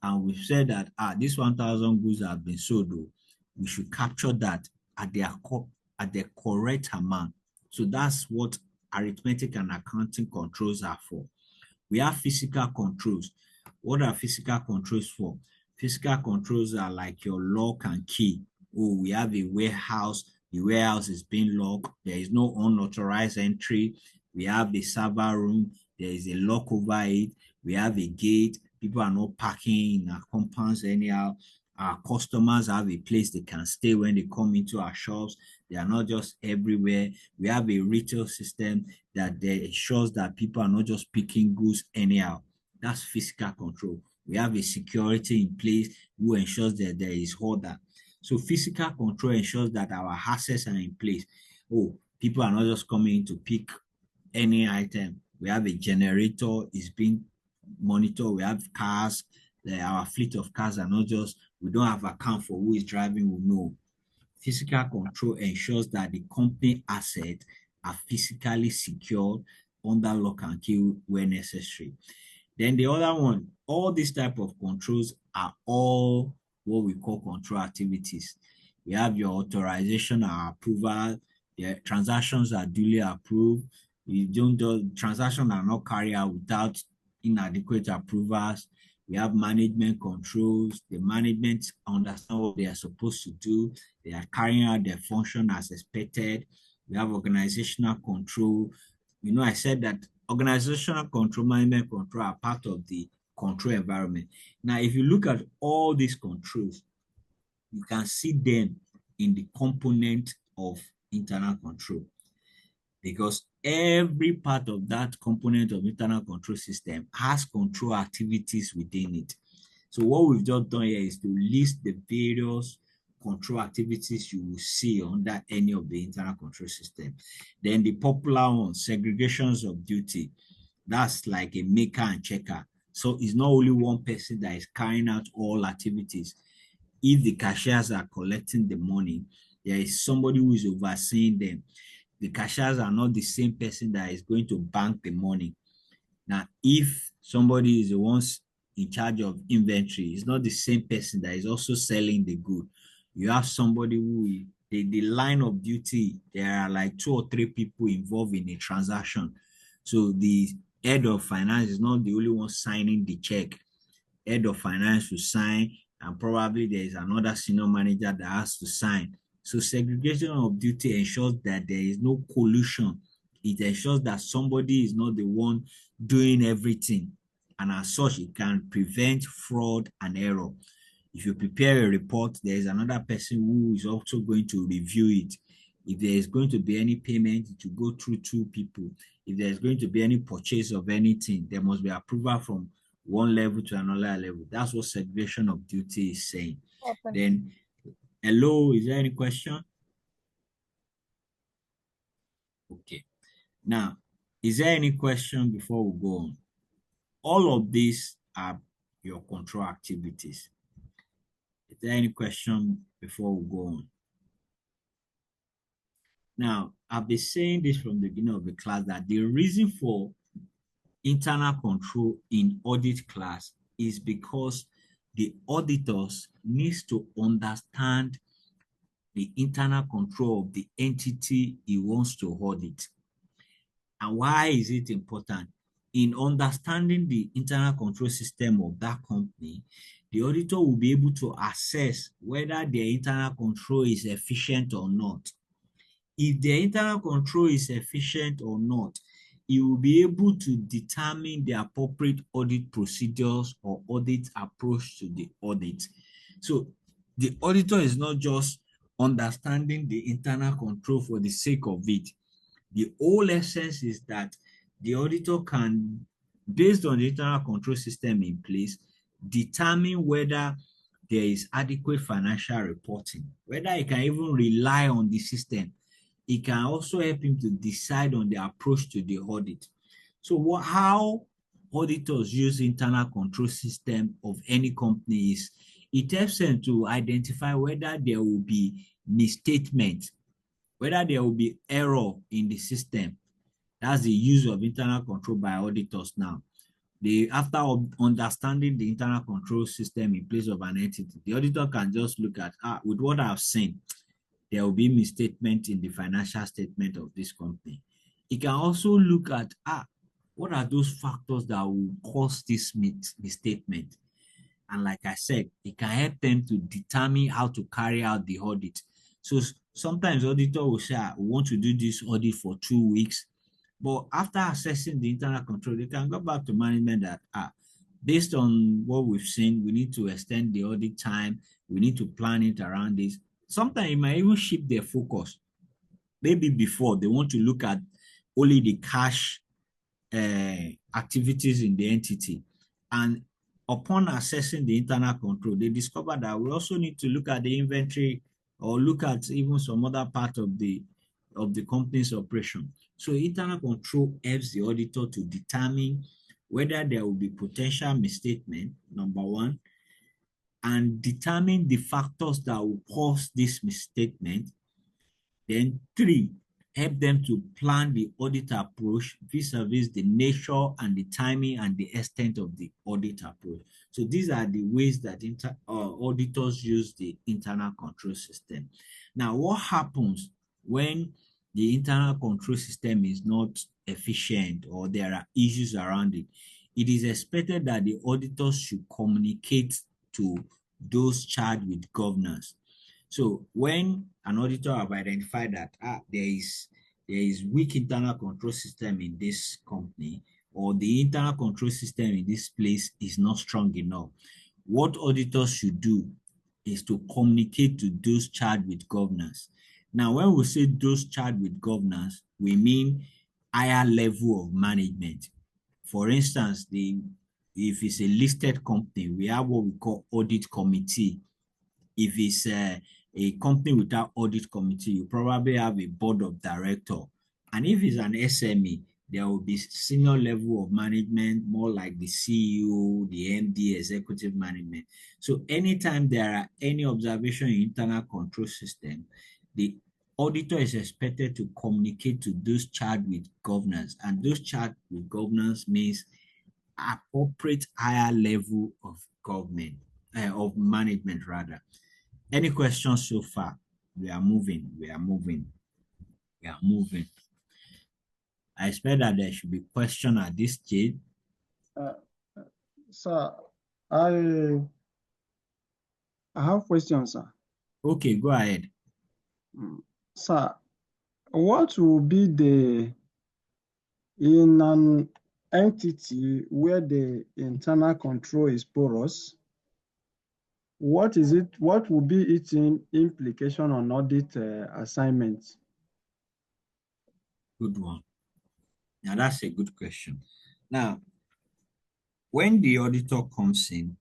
and we've said that this 1,000 goods have been sold, we should capture that at the correct amount. So that's what arithmetic and accounting controls are for. We have physical controls. What are physical controls for? Physical controls are like your lock and key. Oh, we have a warehouse. The warehouse is being locked. There is no unauthorized entry. We have a server room. There is a lock over it. We have a gate. People are not parking in our compounds anyhow. Our customers have a place they can stay when they come into our shops. They are not just everywhere. We have a retail system that ensures that people are not just picking goods anyhow. That's physical control. We have a security in place who ensures that there is order. So physical control ensures that our assets are in place. Oh, people are not just coming to pick any item. We have a generator, is being monitored. We have cars. Our fleet of cars are not just, we don't have account for who is driving, we know. Physical control ensures that the company assets are physically secured under lock and key where necessary. Then the other one, all these type of controls are all what we call control activities. We have your authorization and approval. The transactions are duly approved. You don't do transactions are not carried out without inadequate approvals. We have management controls. The management understand what they are supposed to do. They are carrying out their function as expected. We have organizational control. You know, I said that organizational control, management control are part of the control environment. Now, if you look at all these controls, you can see them in the component of internal control, because every part of that component of internal control system has control activities within it. So what we've just done here is to list the various control activities you will see under any of the internal control system. Then the popular one, segregations of duty, that's like a maker and checker. So it's not only one person that is carrying out all activities. If the cashiers are collecting the money, there is somebody who is overseeing them. The cashiers are not the same person that is going to bank the money. Now, if somebody is the ones in charge of inventory, it's not the same person that is also selling the good. You have somebody who, the line of duty, there are like 2 or 3 people involved in a transaction. So the head of finance is not the only one signing the check. Head of finance will sign, and probably there is another senior manager that has to sign. So segregation of duty ensures that there is no collusion. It ensures that somebody is not the one doing everything. And as such, it can prevent fraud and error. If you prepare a report, there is another person who is also going to review it. If there is going to be any payment, it will go through 2 people. If there is going to be any purchase of anything, there must be approval from one level to another level. That's what segregation of duty is saying. Then, hello, is there any question? Okay. Now, is there any question before we go on? All of these are your control activities. Is there any question before we go on? Now, I've been saying this from the beginning of the class that the reason for internal control in audit class is because the auditors needs to understand the internal control of the entity he wants to audit. And why is it important? In understanding the internal control system of that company, the auditor will be able to assess whether their internal control is efficient or not. If their internal control is efficient or not, he will be able to determine the appropriate audit procedures or audit approach to the audit. So the auditor is not just understanding the internal control for the sake of it. The whole essence is that the auditor can, based on the internal control system in place, determine whether there is adequate financial reporting, whether he can even rely on the system. It can also help him to decide on the approach to the audit. So how auditors use internal control system of any company is, it helps them to identify whether there will be misstatement, whether there will be error in the system. That's the use of internal control by auditors now. After understanding the internal control system in place of an entity, the auditor can just look at, with what I've seen, there will be misstatement in the financial statement of this company. It can also look at, what are those factors that will cause this misstatement? And like I said, it can help them to determine how to carry out the audit. So sometimes auditor will say, we want to do this audit for 2 weeks. But after assessing the internal control, they can go back to management that, based on what we've seen, we need to extend the audit time. We need to plan it around this. Sometimes it might even shift their focus. Maybe before they want to look at only the cash activities in the entity. And upon assessing the internal control, they discover that we also need to look at the inventory or look at even some other part of the company's operation. So internal control helps the auditor to determine whether there will be potential misstatement, number one, and determine the factors that will cause this misstatement. Then 3, help them to plan the audit approach vis-a-vis the nature and the timing and the extent of the audit approach. So these are the ways that auditors use the internal control system. Now, what happens when the internal control system is not efficient or there are issues around it? It is expected that the auditors should communicate to those charged with governance. So when an auditor have identified that there is weak internal control system in this company, or the internal control system in this place is not strong enough, what auditors should do is to communicate to those charged with governance. Now, when we say those charged with governance, we mean higher level of management. For instance, if it's a listed company, we have what we call audit committee. If it's a company without audit committee, you probably have a board of director. And if it's an SME, there will be senior level of management, more like the CEO, the MD, executive management. So anytime there are any observation in internal control system, the auditor is expected to communicate to those charged with governance. And those charged with governance means appropriate higher level of government, of management rather. Any questions so far? We are moving. I expect that there should be question at this stage. Sir, I have questions, sir. Okay, go ahead. Sir, what will be in an entity where the internal control is porous, what will be its implication on audit assignments? Good one. Now that's a good question. Now, when the auditor comes in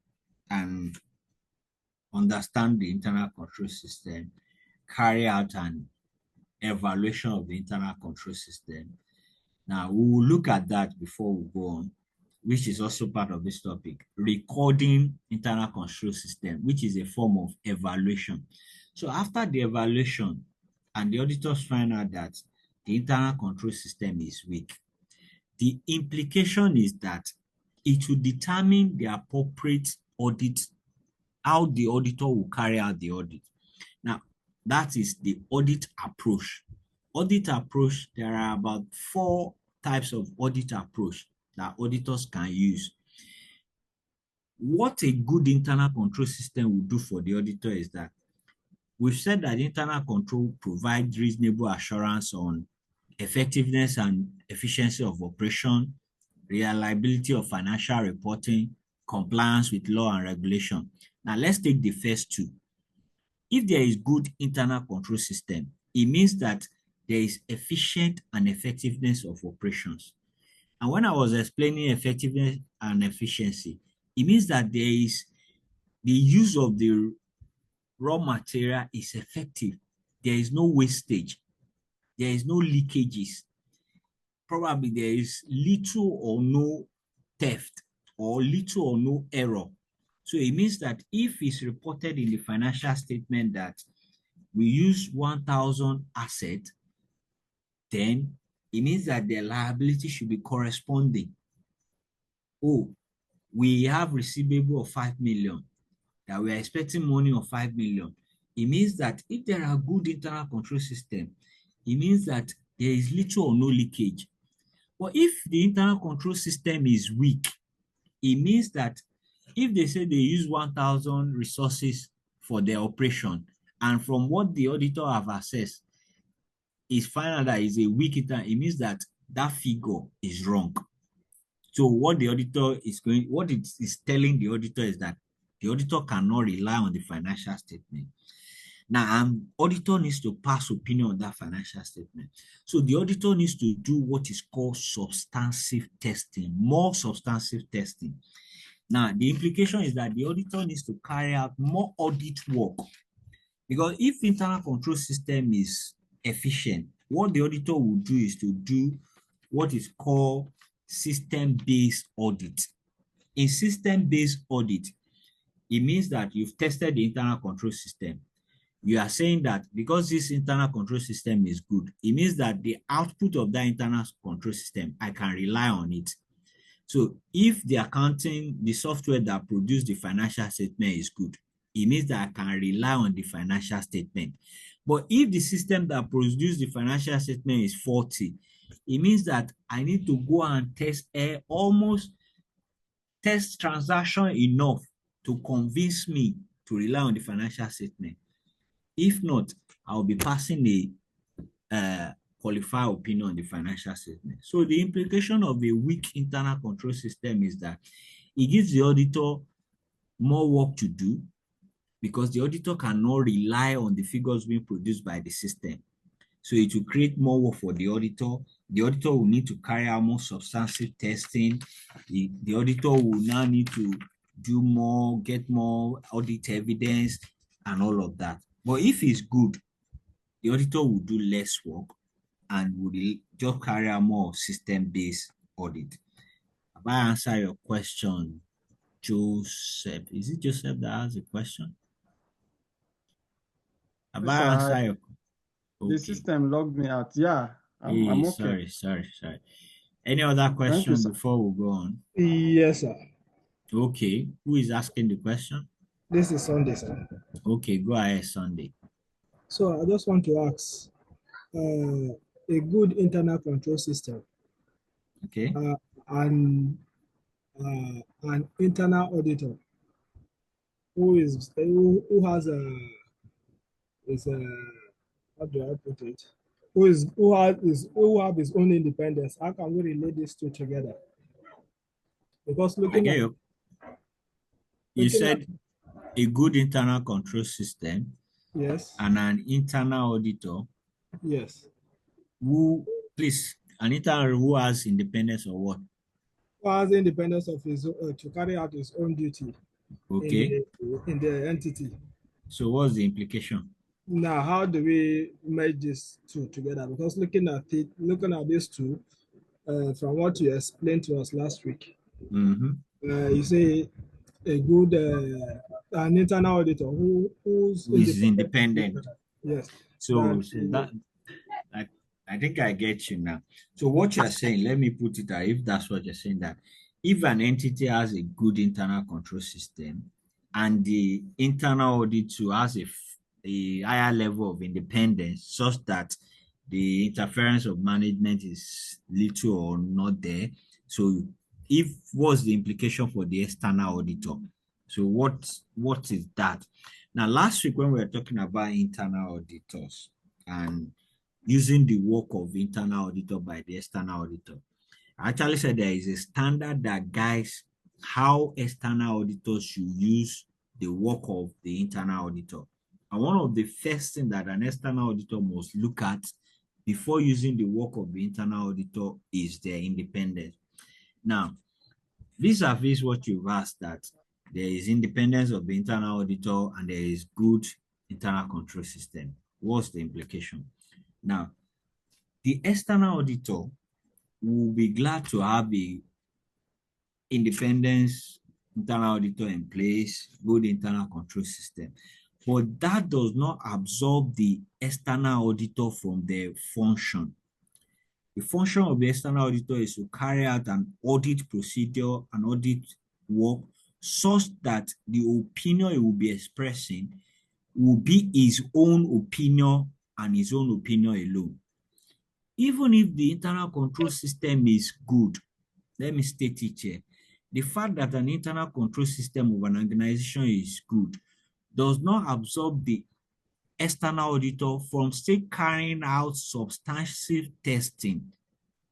and understand the internal control system, carry out an evaluation of the internal control system. Now, we will look at that before we go on, which is also part of this topic, recording internal control system, which is a form of evaluation. So after the evaluation and the auditors find out that the internal control system is weak, the implication is that it will determine the appropriate audit, how the auditor will carry out the audit. Now, that is the audit approach. Audit approach, there are about 4 types of audit approach that auditors can use. What a good internal control system will do for the auditor is that we've said that internal control provides reasonable assurance on effectiveness and efficiency of operation, reliability of financial reporting, compliance with law and regulation. Now, let's take the first 2. If there is good internal control system, it means that there is efficient and effectiveness of operations. And when I was explaining effectiveness and efficiency, it means that there is the use of the raw material is effective. There is no wastage. There is no leakages. Probably there is little or no theft or little or no error. So it means that if it's reported in the financial statement that we use 1,000 assets, then it means that the liability should be corresponding. Oh, we have receivable of 5 million, that we are expecting money of 5 million. It means that if there are good internal control system, it means that there is little or no leakage. But if the internal control system is weak, it means that if they say they use 1,000 resources for their operation, and from what the auditor have assessed, is final that is a weak internal, it means that that figure is wrong. So what the auditor is what it is telling the auditor is that the auditor cannot rely on the financial statement. Now, auditor needs to pass opinion on that financial statement. So the auditor needs to do what is called substantive testing, more substantive testing. Now, the implication is that the auditor needs to carry out more audit work, because if internal control system is efficient, what the auditor will do is to do what is called system-based audit. In system-based audit, it means that you've tested the internal control system. You are saying that because this internal control system is good, it means that the output of that internal control system, I can rely on it. So if the accounting, the software that produced the financial statement is good, it means that I can rely on the financial statement. But if the system that produced the financial statement is faulty, it means that I need to go and test almost test transaction enough to convince me to rely on the financial statement. If not, I'll be passing a qualified opinion on the financial statement. So the implication of a weak internal control system is that it gives the auditor more work to do. because the auditor cannot rely on the figures being produced by the system. So it will create more work for the auditor. The auditor will need to carry out more substantive testing. The auditor will now need to do more, get more audit evidence and all of that. But if it's good, the auditor will do less work and will just carry out more system-based audit. Have I answered your question, Joseph? Is it Joseph that has a question? Have Yes, I sir. answered your The okay. system logged me out. Yeah, I'm Hey, okay. sorry. Any other Thank you, question sir. before we go on? Yes, sir. Okay, who is asking the question? This is Sunday, sir. Okay, go ahead, Sunday. So I just want to ask, a good internal control system Okay, and an internal auditor who has is a how do I put it? Who have his own independence? How can we relate these two together? Because I looking get at you. You said a good internal control system yes, and an internal auditor yes, who, please, an internal who has independence or what? who has the independence of his to carry out his own duty Okay, in the entity. so what's the implication? Now, how do we merge these two together? Because looking at these two, from what you explained to us last week, you say a good an internal auditor who's Who is independent. independent? Yes. So that I think I get you now. So what you're saying, let me put it out, if that's what you're saying, that if an entity has a good internal control system and the internal auditor has a higher level of independence such that the interference of management is little or not there. So if what's the implication for the external auditor? So what is that? Now, last week when we were talking about internal auditors and using the work of internal auditor by the external auditor, I actually said there is a standard that guides how external auditors should use the work of the internal auditor. And one of the first things that an external auditor must look at before using the work of the internal auditor is their independence. Now, vis-a-vis what you've asked, that there is independence of the internal auditor and there is good internal control system. What's the implication? Now, the external auditor will be glad to have a independence internal auditor in place, good internal control system. But that does not absolve the external auditor from their function. The function of the external auditor is to carry out an audit procedure, an audit work, such that the opinion he will be expressing will be his own opinion and his own opinion alone. Even if the internal control system is good, let me state it here. The fact that an internal control system of an organization is good does not absorb the external auditor from still carrying out substantive testing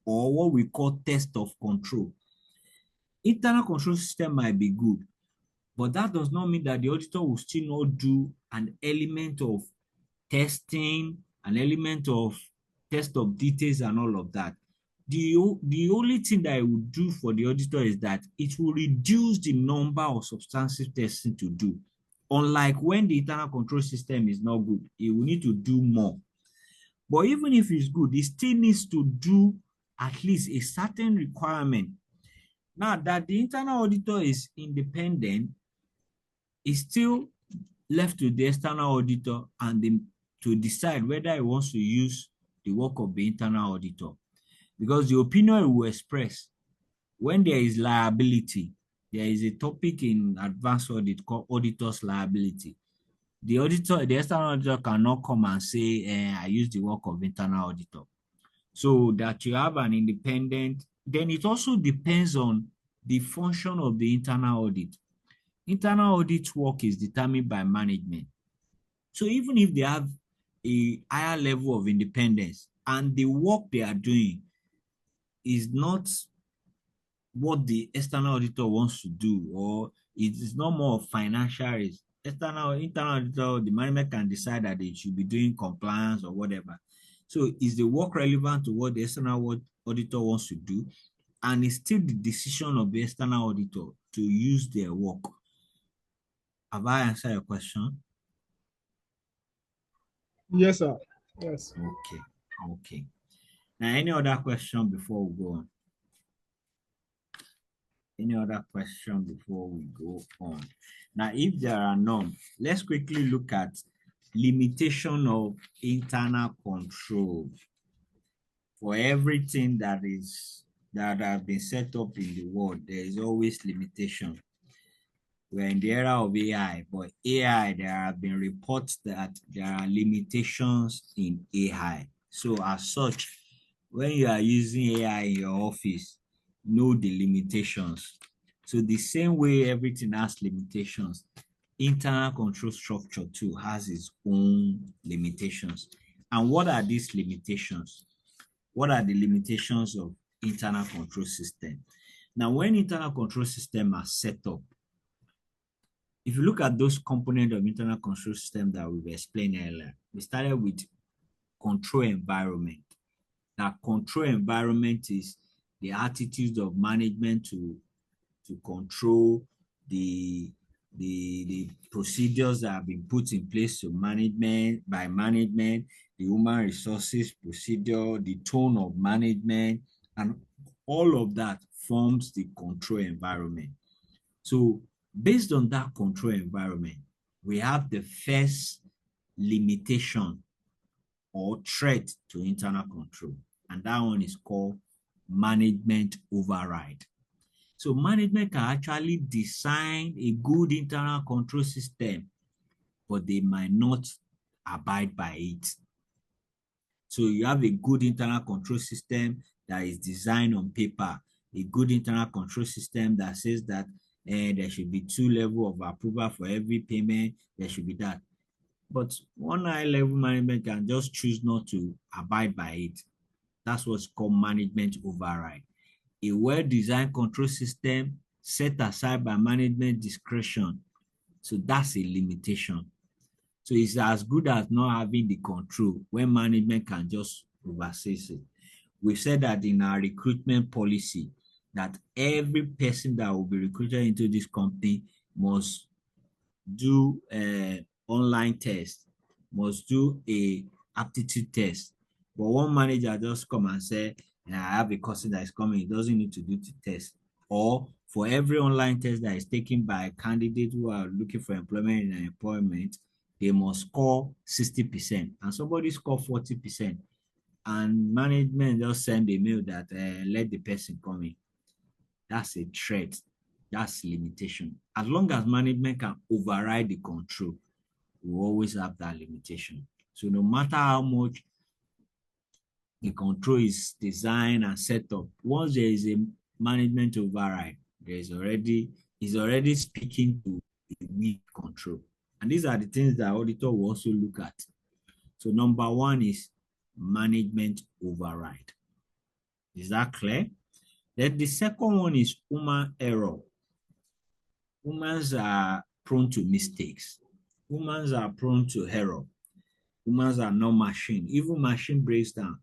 or what we call test of control. Internal control system might be good, but that does not mean that the auditor will still not do an element of testing, an element of test of details and all of that. The only thing that it will do for the auditor is that it will reduce the number of substantive testing to do. Unlike when the internal control system is not good, it will need to do more. But even if it's good, it still needs to do at least a certain requirement. Now that the internal auditor is independent, it's still left to the external auditor and to decide whether he wants to use the work of the internal auditor. Because the opinion he will express when there is liability, there is a topic in advanced audit called auditor's liability. The external auditor cannot come and say, I use the work of internal auditor. So that you have an independent, then it also depends on the function of the internal audit. Internal audit work is determined by management. So even if they have a higher level of independence and the work they are doing is not what the external auditor wants to do, or it is not more of financial risk, internal auditor, the management can decide that they should be doing compliance or whatever. So is the work relevant to what the external auditor wants to do? And it's still the decision of the external auditor to use their work. Have I answered your question? Yes, sir. Yes. Okay. Okay. Now, any other question before we go on? Any other question before we go on? Now, if there are none, let's quickly look at limitation of internal control. For everything that has been set up in the world, there is always limitation. We're in the era of AI, but AI, there have been reports that there are limitations in AI. So as such, when you are using AI in your office, know the limitations. So the same way everything has limitations, internal control structure too has its own limitations. And what are these limitations? What are the limitations of internal control system? Now, when internal control system are set up, if you look at those components of internal control system that we've explained earlier, we started with control environment. That control environment is the attitude of management to control the procedures that have been put in place to by management, the human resources procedure, the tone of management, and all of that forms the control environment. So based on that control environment, we have the first limitation or threat to internal control, and that one is called management override. So management can actually design a good internal control system, but they might not abide by it. So you have a good internal control system that is designed on paper, a good internal control system that says that there should be 2 levels of approval for every payment, there should be that. But one high level management can just choose not to abide by it. That's what's called management override. A well-designed control system set aside by management discretion. So that's a limitation. So it's as good as not having the control when management can just oversee it. We said that in our recruitment policy that every person that will be recruited into this company must do online test, must do a aptitude test. But one manager just come and say, I have a person that is coming, he doesn't need to do the test. Or for every online test that is taken by candidates who are looking for employment in an employment, they must score 60%, and somebody score 40%. And management just send a mail that let the person come in. That's a threat. That's limitation. As long as management can override the control, we always have that limitation. So no matter how much the control is designed and set up, once there is a management override, is already speaking to the weak control. And these are the things that auditor will also look at. So number one is management override. Is that clear? Then the second one is human error. Humans are prone to mistakes. Humans are prone to error. Humans are not machine. Even machine breaks down.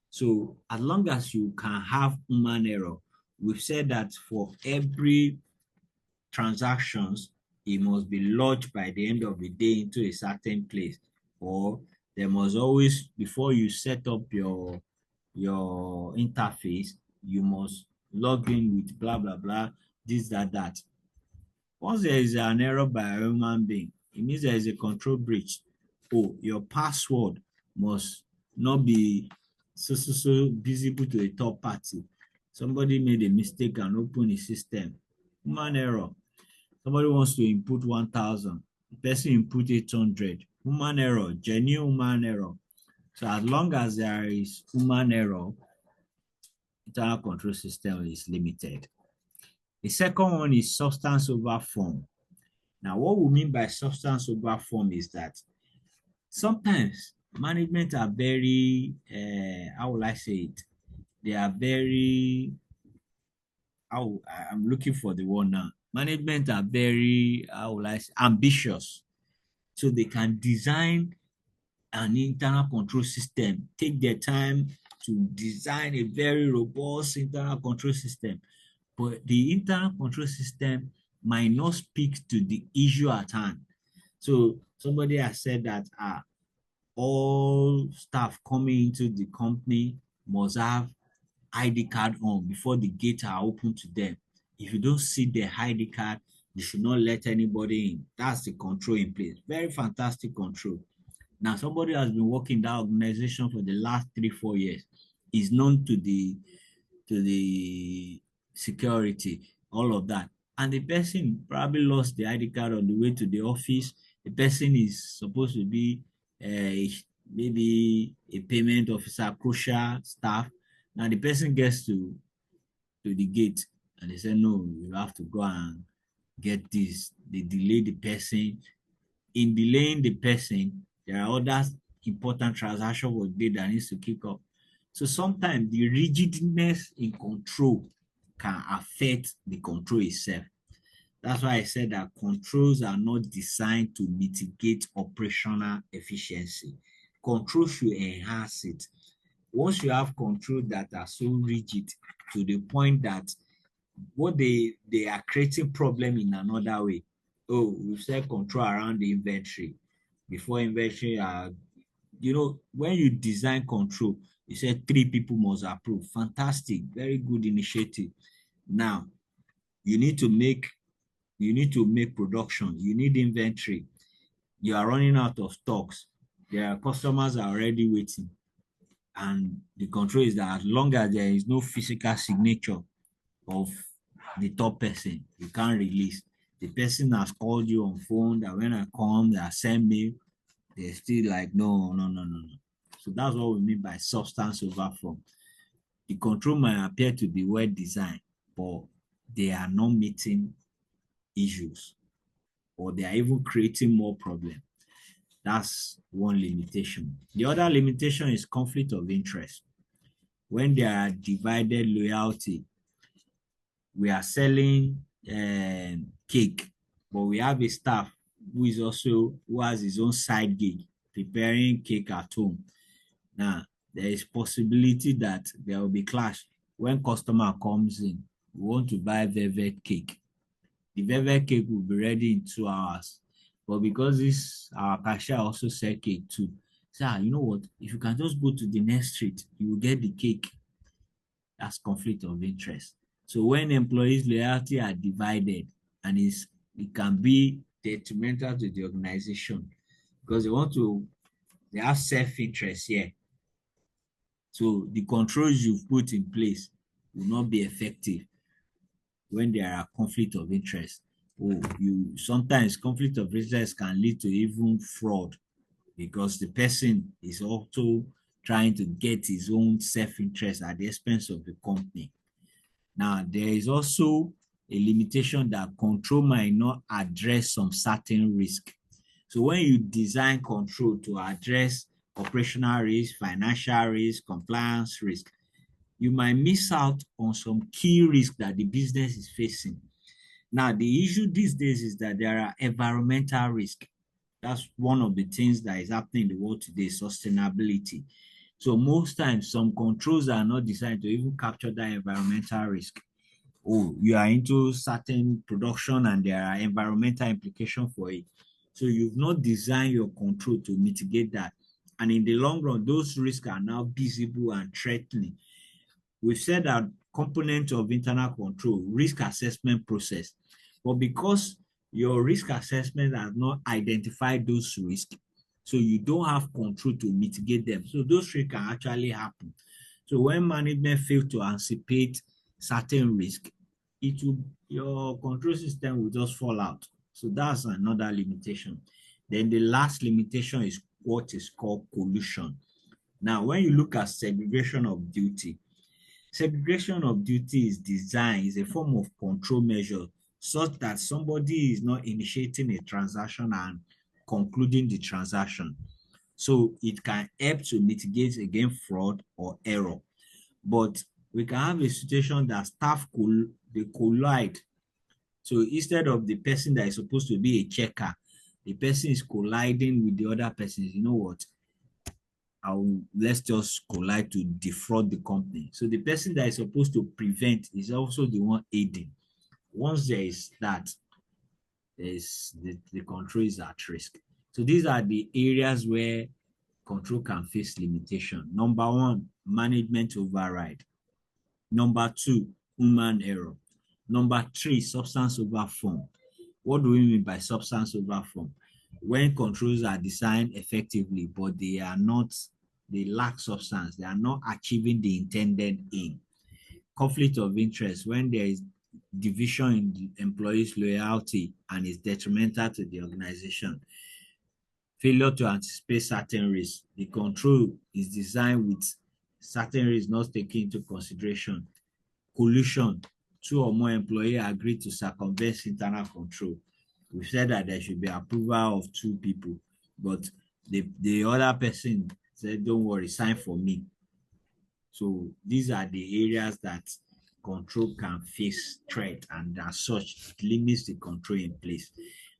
So as long as you can have human error, we've said that for every transactions, it must be lodged by the end of the day into a certain place, or there must always, before you set up your interface, you must log in with blah blah blah, this that. Once there is an error by a human being, it means there is a control breach. Oh, your password must not be so visible to a third party. Somebody made a mistake and opened a system. Human error. Somebody wants to input 1,000. The person input 800. Human error, genuine human error. So as long as there is human error, internal control system is limited. The second one is substance over form. Now, what we mean by substance over form is that sometimes management are very, how will I say it? They are very, I'm looking for the word now. Management are very, how will I say, ambitious. so they can design an internal control system, take their time to design a very robust internal control system. But the internal control system might not speak to the issue at hand. So somebody has said that all staff coming into the company must have ID card on before the gates are open to them. If you don't see the ID card, you should not let anybody in. That's the control in place. Very fantastic control. Now, somebody has been working in that organization for the last 3-4 years, is known to the security, all of that. And the person probably lost the ID card on the way to the office. The person is supposed to be maybe a payment officer, crucial staff. Now the person gets to the gate and they say, no, you have to go and get this. They delay the person. In delaying the person, there are other important transactions for the day that needs to kick off. So sometimes the rigidness in control can affect the control itself. That's why I said that controls are not designed to mitigate operational efficiency. Control should enhance it. Once you have control that are so rigid to the point that what they are creating problem in another way. Oh, we set control around the inventory. Before inventory, when you design control, you said 3 people must approve. Fantastic, very good initiative. Now, you need to make production. You need inventory. You are running out of stocks. Their customers are already waiting. And the control is that as long as there is no physical signature of the top person, you can't release. The person has called you on phone that when I come, they send me. They're still like, no. So that's what we mean by substance over form. The control might appear to be well designed, but they are not meeting issues, or they are even creating more problems. That's one limitation. The other limitation is conflict of interest. When there are divided loyalty, we are selling cake, but we have a staff who has his own side gig preparing cake at home. Now, there is possibility that there will be clash. When customer comes in, we want to buy velvet cake. The velvet cake will be ready in 2 hours. But because our cashier also sell cake too, say, you know what? If you can just go to the next street, you will get the cake. That's conflict of interest. So when employees' loyalty are divided, and it can be detrimental to the organization because they have self-interest here. So the controls you've put in place will not be effective when there are conflict of interest. Sometimes conflict of interest can lead to even fraud because the person is also trying to get his own self-interest at the expense of the company. Now, there is also a limitation that control might not address some certain risk. So when you design control to address operational risk, financial risk, compliance risk, you might miss out on some key risks that the business is facing. Now, the issue these days is that there are environmental risks. That's one of the things that is happening in the world today, sustainability. So most times, some controls are not designed to even capture that environmental risk. Oh, you are into certain production and there are environmental implications for it. So you've not designed your control to mitigate that. And in the long run, those risks are now visible and threatening. We've said that component of internal control, risk assessment process. But because your risk assessment has not identified those risks, so you don't have control to mitigate them. So those risks can actually happen. So when management fails to anticipate certain risk, your control system will just fall out. So that's another limitation. Then the last limitation is what is called collusion. Now, when you look at segregation of duty is designed, is a form of control measure such that somebody is not initiating a transaction and concluding the transaction. So it can help to mitigate against fraud or error. But we can have a situation that staff they collide. So instead of the person that is supposed to be a checker the person is colliding with the other person, you know what? Let's just collide to defraud the company. So the person that is supposed to prevent is also the one aiding. Once there is that, the control is at risk. So these are the areas where control can face limitation. Number one, management override. Number two, human error. Number three, substance over form. What do we mean by substance over form? When controls are designed effectively, but they lack substance, they are not achieving the intended aim. Conflict of interest, when there is division in the employee's loyalty and is detrimental to the organization. Failure to anticipate certain risks. The control is designed with certain risks not taken into consideration. Collusion, two or more employees agree to circumvent internal control. We said that there should be approval of two people, but the other person said, don't worry, sign for me. So these are the areas that control can face threat, and as such, it limits the control in place.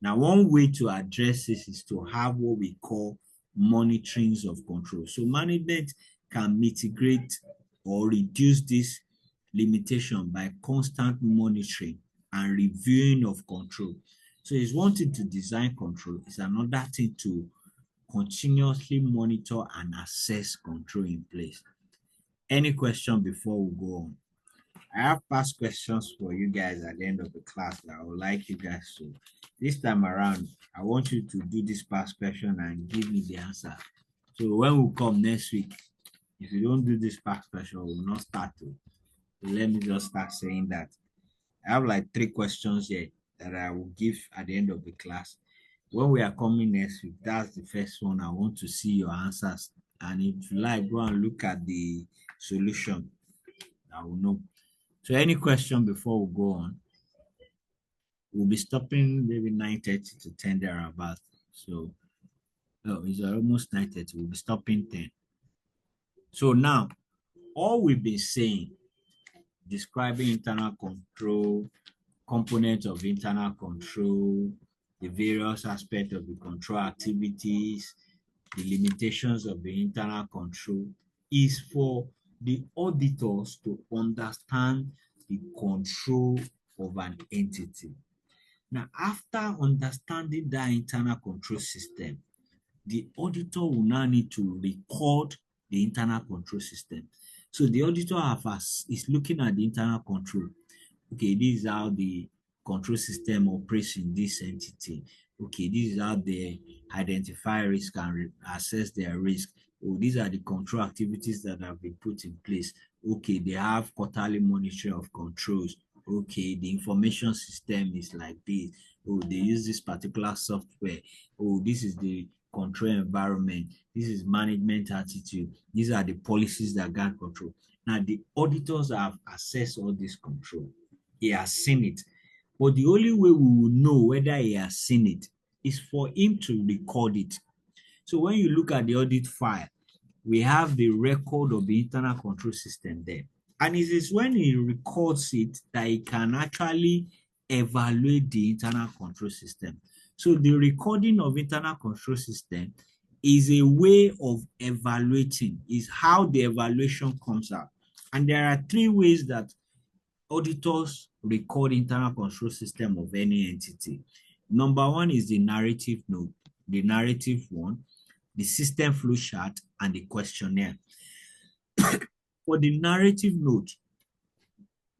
Now, one way to address this is to have what we call monitorings of control. So management can mitigate or reduce this limitation by constant monitoring and reviewing of control. So it's one thing to design control, it's another thing to continuously monitor and assess control in place. Any question before we go on? I have past questions for you guys at the end of the class that I would like you guys to. This time around, I want you to do this past question and give me the answer. So when we come next week, if you don't do this past question, we will not start to. So let me just start saying that. I have like 3 questions here that I will give at the end of the class. When we are coming next week, that's the first one. I want to see your answers. And if you like, go and look at the solution. I will know. So any question before we go on? We'll be stopping maybe 9:30 to 10 thereabout. So it's almost 9:30. We'll be stopping 10. So now, all we've been saying, describing internal control, components of internal control, the various aspects of the control activities, the limitations of the internal control, is for the auditors to understand the control of an entity. Now, after understanding that internal control system, the auditor will now need to record the internal control system. So the auditor is looking at the internal control. Okay, this is how the control system operates in this entity. Okay, this is how they identify risk and assess their risk. Oh, these are the control activities that have been put in place. Okay, they have quarterly monitoring of controls. Okay, the information system is like this. Oh, they use this particular software. Oh, this is the control environment. This is management attitude. These are the policies that guide control. Now, the auditors have assessed all this control. He has seen it. But the only way we will know whether he has seen it is for him to record it. So when you look at the audit file, we have the record of the internal control system there. And it is when he records it that he can actually evaluate the internal control system. So the recording of internal control system is a way of evaluating, is how the evaluation comes out. And there are 3 ways that auditors record internal control system of any entity. Number 1 is the narrative note, the narrative one, the system flow chart, and the questionnaire. For the narrative note,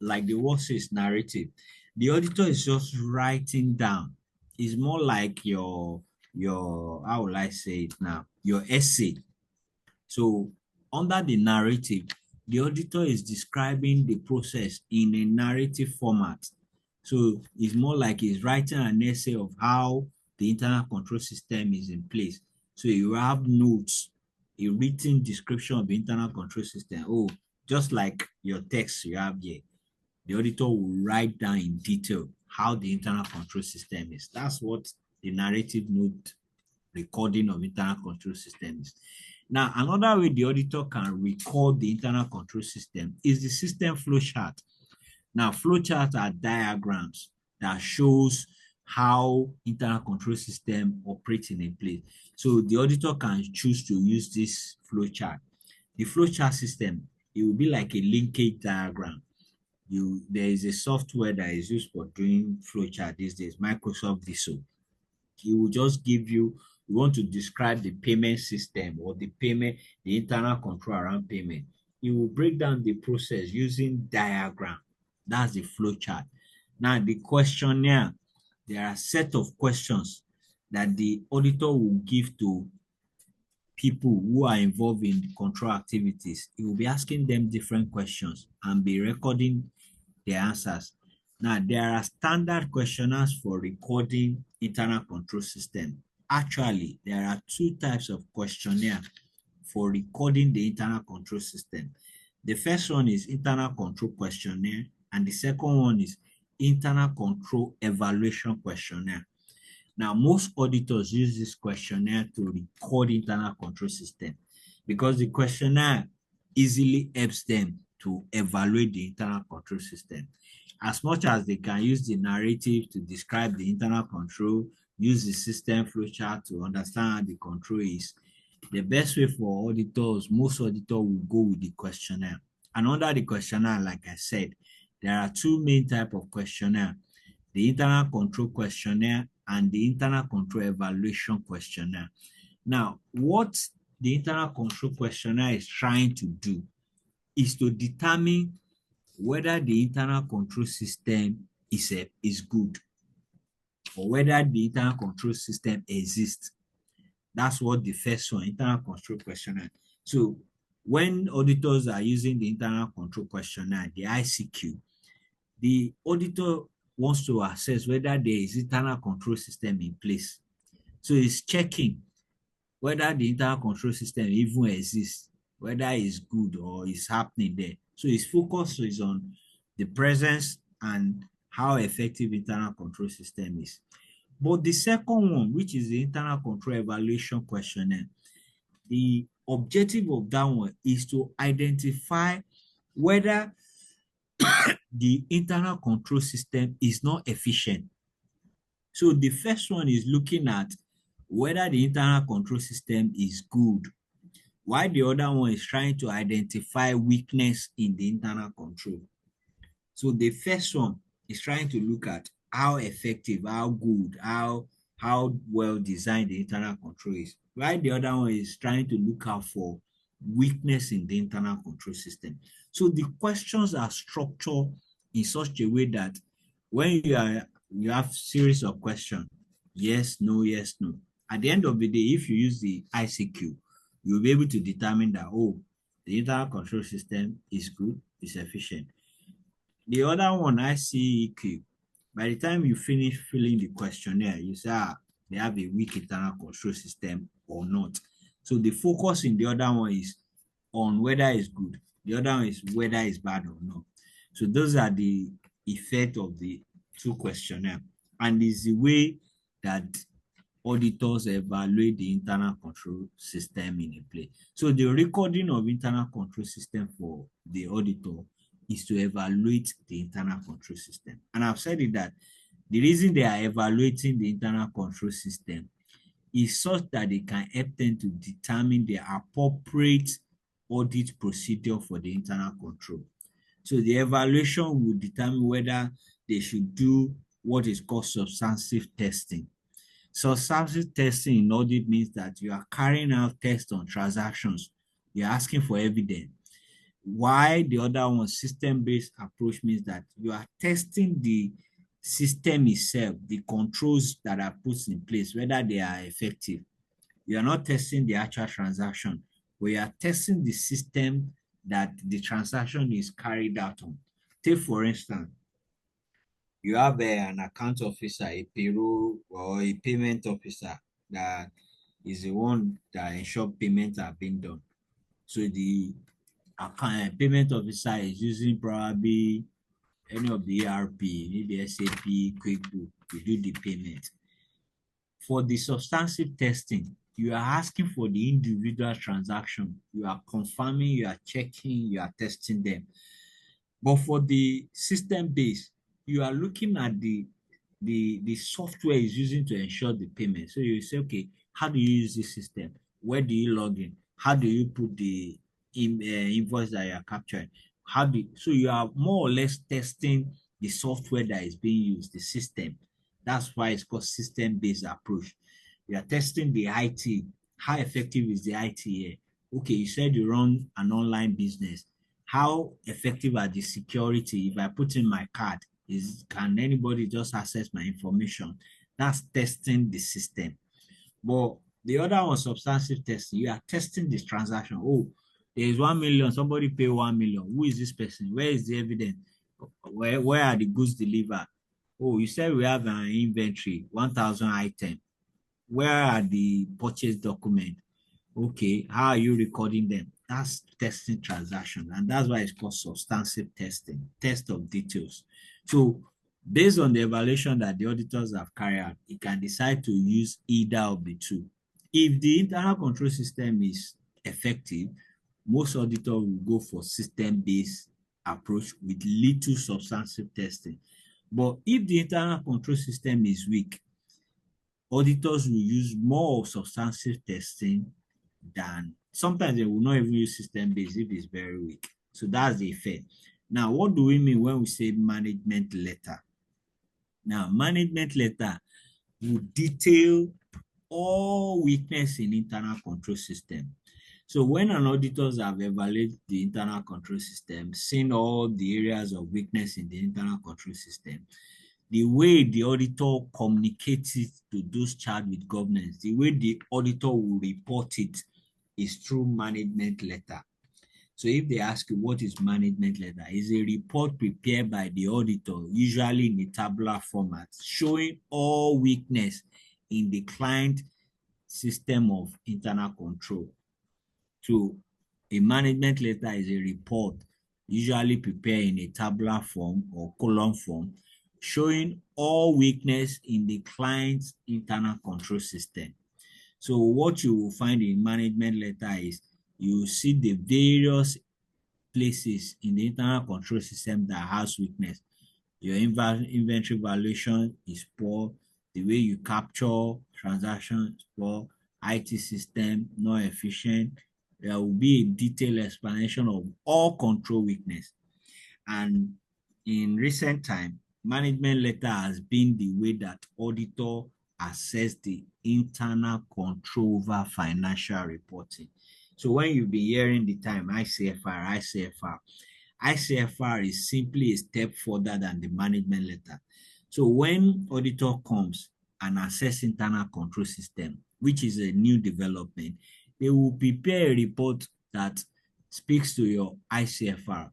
like the word says narrative, the auditor is just writing down. It's more like your how will I say it now? Your essay. So under the narrative, the auditor is describing the process in a narrative format. So it's more like he's writing an essay of how the internal control system is in place. So you have notes, a written description of the internal control system. Oh, just like your text you have here. The auditor will write down in detail how the internal control system is. That's what the narrative note recording of internal control system is. Now, another way the auditor can record the internal control system is the system flow chart. Now, flow charts are diagrams that shows how internal control system operates in a place. So the auditor can choose to use this flowchart. The flowchart system, it will be like a linkage diagram. There is a software that is used for doing flowchart these days, Microsoft Visio. He will just give you, you want to describe the payment system or the internal control around payment. He will break down the process using diagram. That's the flowchart. Now the questionnaire, there are a set of questions that the auditor will give to people who are involved in control activities. He will be asking them different questions and be recording their answers. Now, there are standard questionnaires for recording internal control system. Actually, there are two types of questionnaire for recording the internal control system. The first one is internal control questionnaire, and the second one is internal control evaluation questionnaire. Now, most auditors use this questionnaire to record internal control system because the questionnaire easily helps them to evaluate the internal control system. As much as they can use the narrative to describe the internal control, use the system flowchart to understand how the control is, the best way for auditors, most auditors will go with the questionnaire. And under the questionnaire, like I said, there are two main types of questionnaire: the internal control questionnaire and the internal control evaluation questionnaire. Now, what the internal control questionnaire is trying to do is to determine whether the internal control system is good or whether the internal control system exists. That's what the first one, internal control questionnaire. So when auditors are using the internal control questionnaire, the ICQ, the auditor wants to assess whether there is internal control system in place. So it's checking whether the internal control system even exists, whether it's good or is happening there. So its focus is on the presence and how effective internal control system is. But the second one, which is the internal control evaluation questionnaire, the objective of that one is to identify whether the internal control system is not efficient. So the first one is looking at whether the internal control system is good, while the other one is trying to identify weakness in the internal control. So the first one is trying to look at how effective, how good, how well designed the internal control is, while the other one is trying to look out for weakness in the internal control system. So the questions are structured in such a way that when you have series of questions, yes, no, yes, no. At the end of the day, if you use the ICQ, you'll be able to determine that, oh, the internal control system is good, is efficient. The other one, ICEQ, by the time you finish filling the questionnaire, you say, they have a weak internal control system or not. So the focus in the other one is on whether it's good. The other one is whether it's bad or not. So those are the effect of the two questionnaire. And it's the way that auditors evaluate the internal control system in a place. So the recording of internal control system for the auditor is to evaluate the internal control system. And I've said it that the reason they are evaluating the internal control system is such that they can help them to determine the appropriate audit procedure for the internal control. So the evaluation will determine whether they should do what is called substantive testing. Substantive testing in audit means that you are carrying out tests on transactions. You're asking for evidence. Why the other one, system-based approach, means that you are testing the system itself, the controls that are put in place, whether they are effective. You are not testing the actual transaction, but you are testing the system that the transaction is carried out on. Take, for instance, you have an account officer, a payroll or a payment officer that is the one that ensures payments are being done. So the payment officer is using probably any of the ERP, maybe SAP, QuickBooks to do the payment. For the substantive testing, you are asking for the individual transaction. You are confirming, you are checking, you are testing them. But for the system base, you are looking at the the software is using to ensure the payment. So you say, okay, how do you use this system? Where do you log in? How do you put the invoice that you are capturing? So you are more or less testing the software that is being used, the system. That's why it's called system-based approach. You are testing the IT. How effective is the IT here? Okay, you said you run an online business. How effective are the security? If I put in my card, can anybody just access my information? That's testing the system. But the other one, substantive testing, you are testing this transaction. Oh, there is 1 million, somebody pay 1 million. Who is this person? Where is the evidence? Where are the goods delivered? Oh, you said we have an inventory, 1,000 items. Where are the purchase documents? Okay, how are you recording them? That's testing transaction, and that's why it's called substantive testing, test of details. So based on the evaluation that the auditors have carried out, it can decide to use either of the two. If the internal control system is effective, most auditors will go for system-based approach with little substantive testing. But if the internal control system is weak, auditors will use more substantive testing than sometimes they will not even use system-based if it's very weak. So that's the effect. Now, what do we mean when we say management letter? Now, management letter will detail all weakness in internal control system. So when an auditors have evaluated the internal control system, seen all the areas of weakness in the internal control system, the way the auditor communicates it to those charged with governance, the way the auditor will report it is through management letter. So if they ask you what is management letter, it's a report prepared by the auditor, usually in a tabular format, showing all weakness in the client system of internal control. So a management letter is a report usually prepared in a tabular form or column form, showing all weakness in the client's internal control system. So what you will find in management letter is you see the various places in the internal control system that has weakness. Your inventory valuation is poor. The way you capture transactions is poor. IT system not efficient. There will be a detailed explanation of all control weakness. And in recent time, management letter has been the way that auditor assess the internal control over financial reporting. So when you've been hearing the time ICFR is simply a step further than the management letter. So when auditor comes and assess internal control system, which is a new development, they will prepare a report that speaks to your ICFR.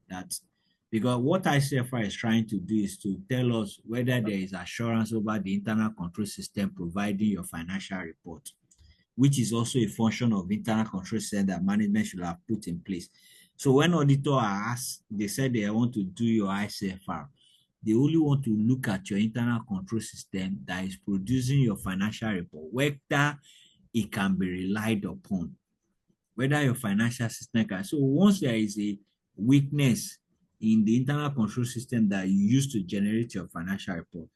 Because what ICFR is trying to do is to tell us whether there is assurance over the internal control system providing your financial report, which is also a function of internal control system that management should have put in place. So when auditor are asked, they said they want to do your ICFR, they only want to look at your internal control system that is producing your financial report, whether it can be relied upon, whether your financial system can. So once there is a weakness in the internal control system that you use to generate your financial report,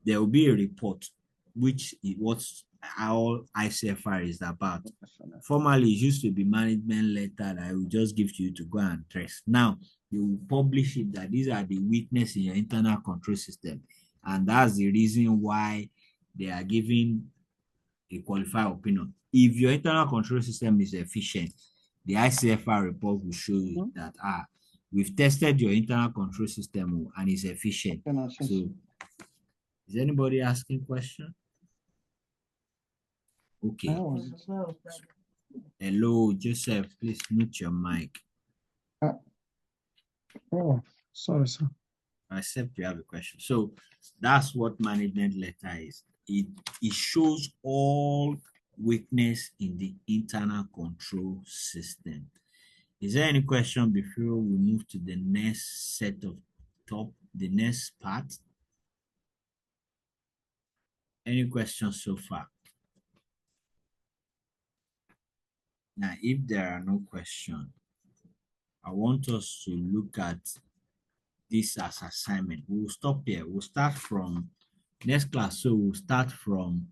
there will be a report, which is what all ICFR is about. Formerly, it used to be management letter that I will just give to you to go and address. Now, you will publish it that these are the weaknesses in your internal control system. And that's the reason why they are giving a qualified opinion. If your internal control system is efficient, the ICFR report will show you that we've tested your internal control system and it's efficient. So is anybody asking question? Okay. Hello, Joseph, please mute your mic. Oh, sorry, sir. I accept you have a question. So that's what management letter is. It shows all weakness in the internal control system. Is there any question before we move to the next set of the next part? Any questions so far? Now, if there are no questions, I want us to look at this as assignment. We'll stop here. We'll start from Next class, so we'll start from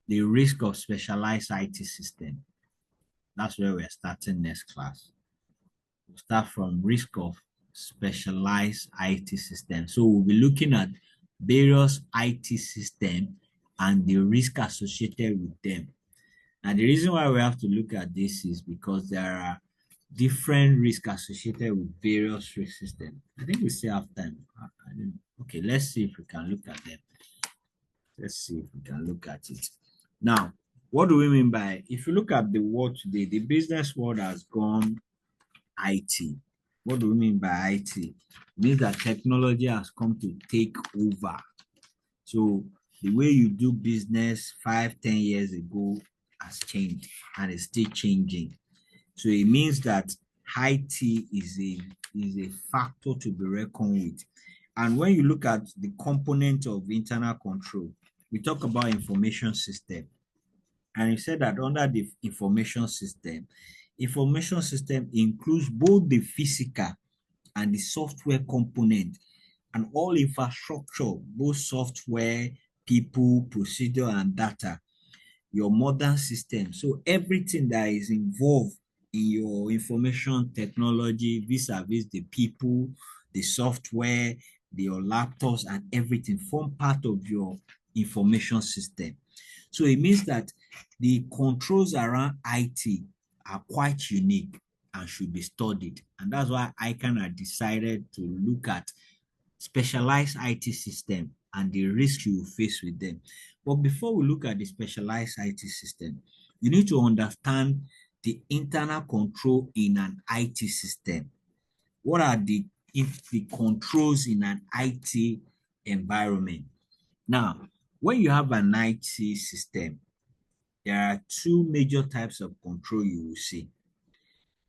the risk of specialized IT system. That's where we're starting next class. We'll start from risk of specialized IT system. So we'll be looking at various IT systems and the risk associated with them. And the reason why we have to look at this is because there are different risks associated with various risk systems. I think we still have time. Okay, let's see if we can look at them. Let's see if we can look at it. Now, what do we mean by, if you look at the world today, the business world has gone IT. What do we mean by IT? It means that technology has come to take over. So the way you do business 5-10 years ago has changed and it's still changing. So it means that IT is a factor to be reckoned with. And when you look at the component of internal control, we talk about information system. And you said that under the information system includes both the physical and the software component and all infrastructure, both software, people, procedure, and data, your modern system. So everything that is involved in your information technology vis-a-vis the people, the software, your laptops, and everything form part of your information system. So it means that the controls around IT are quite unique and should be studied. And that's why ICAN had decided to look at specialized IT system and the risk you face with them. But before we look at the specialized IT system, you need to understand the internal control in an IT system. What are the controls in an IT environment? Now, when you have an IT system, there are two major types of control you will see.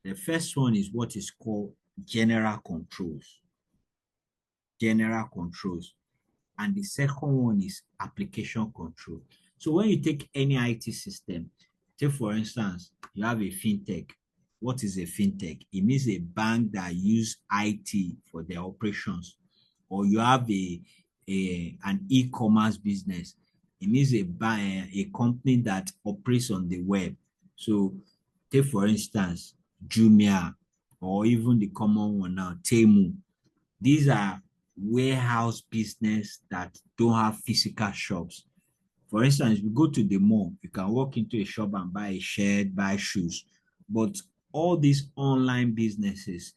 The first one is what is called general controls. General controls. And the second one is application control. So when you take any IT system, take for instance, you have a fintech. What is a fintech? It means a bank that use IT for their operations. Or you have an e-commerce business. It means a company that operates on the web. So take for instance, Jumia, or even the common one now, Temu. These are warehouse business that don't have physical shops. For instance, if you go to the mall, you can walk into a shop and buy a shirt, buy shoes. But all these online businesses,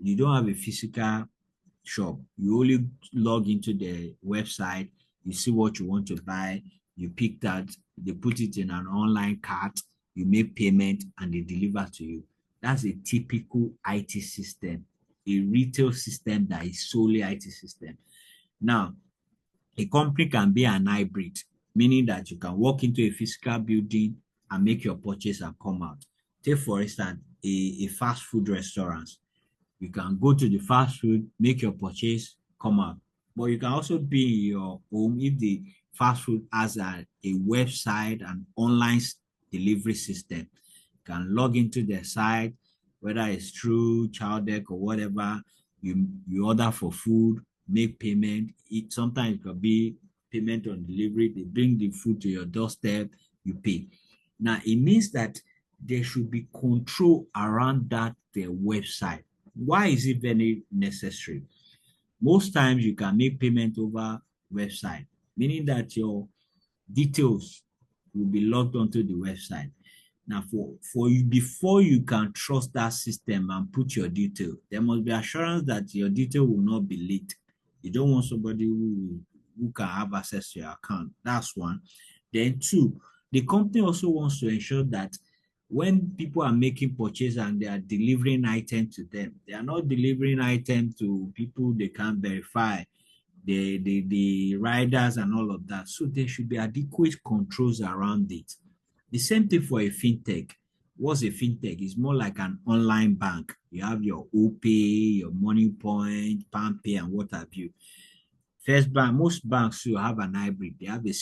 you don't have a physical shop. You only log into the website, you see what you want to buy, you pick that, they put it in an online cart, you make payment, and they deliver to you. That's a typical IT system, a retail system that is solely IT system. Now, a company can be an hybrid, meaning that you can walk into a physical building and make your purchase and come out. Take, for instance, a fast food restaurant. You can go to the fast food, make your purchase, come out. But you can also be in your home if the fast food has a website and online delivery system. You can log into their site, whether it's through Child Deck or whatever. You order for food, make payment. Sometimes it could be payment on delivery. They bring the food to your doorstep, you pay. Now, it means that there should be control around that their website. Why is it very necessary? Most times you can make payment over website, meaning that your details will be logged onto the website. Now, for you, before you can trust that system and put your detail, there must be assurance that your detail will not be leaked. You don't want somebody who can have access to your account. That's one. Then two, the company also wants to ensure that when people are making purchase and they are delivering item to them, they are not delivering item to people they can't verify, the riders and all of that. So there should be adequate controls around it. The same thing for a fintech. What's a fintech? It's more like an online bank. You have your OPay, your Money Point, PalmPay, and what have you. First bank, most banks will have an hybrid. They have a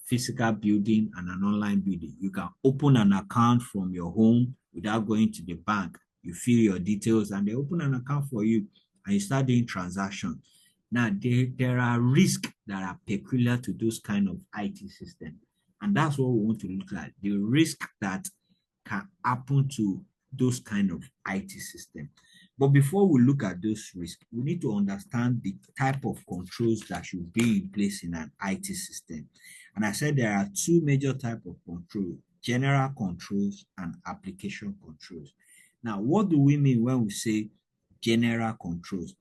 physical building and an online building. You can open an account from your home without going to the bank. You fill your details and they open an account for you and you start doing transactions. Now, there are risks that are peculiar to those kind of IT systems. And that's what we want to look at, the risk that can happen to those kind of IT systems. But before we look at those risks, we need to understand the type of controls that should be in place in an IT system. And I said there are two major types of control: general controls and application controls. Now, what do we mean when we say general controls?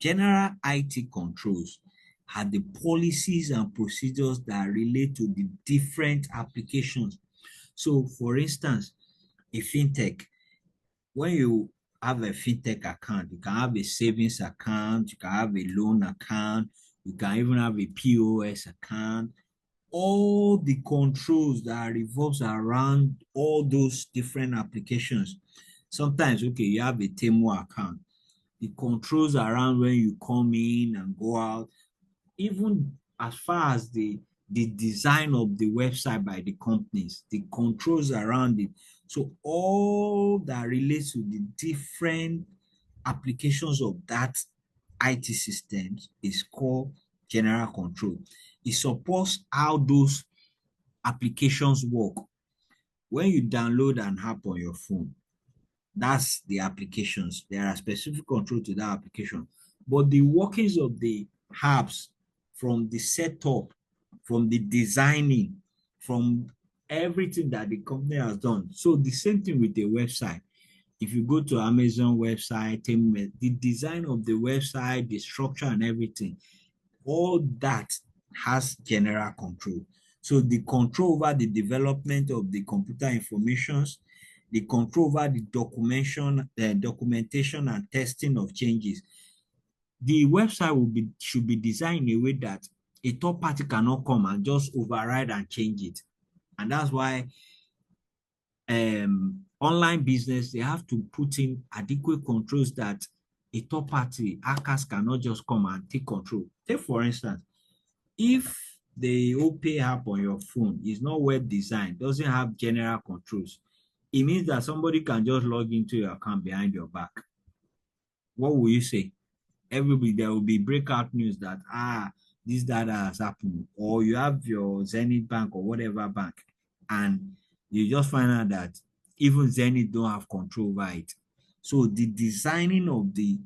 General IT controls are the policies and procedures that relate to the different applications. So, for instance, a fintech, when you have a fintech account, you can have a savings account, you can have a loan account, you can even have a POS account. All the controls that revolves around all those different applications. Sometimes, okay, you have a Temu account. The controls around when you come in and go out, even as far as the design of the website by the companies, the controls around it. So all that relates to the different applications of that IT systems is called general control. It supports how those applications work. When you download an app on your phone, that's the applications. There are specific control to that application. But the workings of the apps, from the setup, from the designing, from everything that the company has done. So the same thing with the website. If you go to Amazon website, the design of the website, the structure and everything, all that has general control. So the control over the development of the computer informations, the control over the documentation and testing of changes. The website should be designed in a way that a third party cannot come and just override and change it. And that's why online business, they have to put in adequate controls that a third party, hackers, cannot just come and take control. Take, for instance, if the OPay app on your phone is not well designed, doesn't have general controls, it means that somebody can just log into your account behind your back. What will you say? Everybody, there will be breakout news that, this data has happened, or you have your Zenith Bank or whatever bank, and you just find out that even Zenith don't have control over it. So the designing of the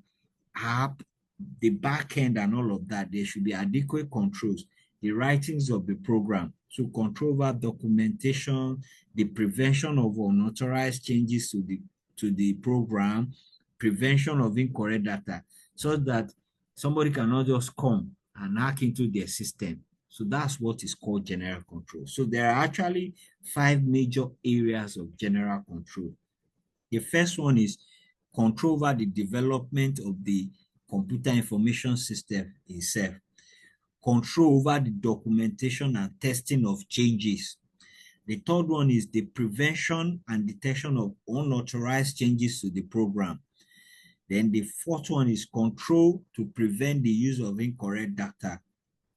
app, the back end and all of that, there should be adequate controls. The writings of the program to control over documentation, the prevention of unauthorized changes to the program, prevention of incorrect data, so that somebody cannot just come and hack into their system. So that's what is called general control. So there are actually 5 major areas of general control. The first one is control over the development of the computer information system itself, control over the documentation and testing of changes. The third one is the prevention and detection of unauthorized changes to the program. Then the fourth one is control to prevent the use of incorrect data,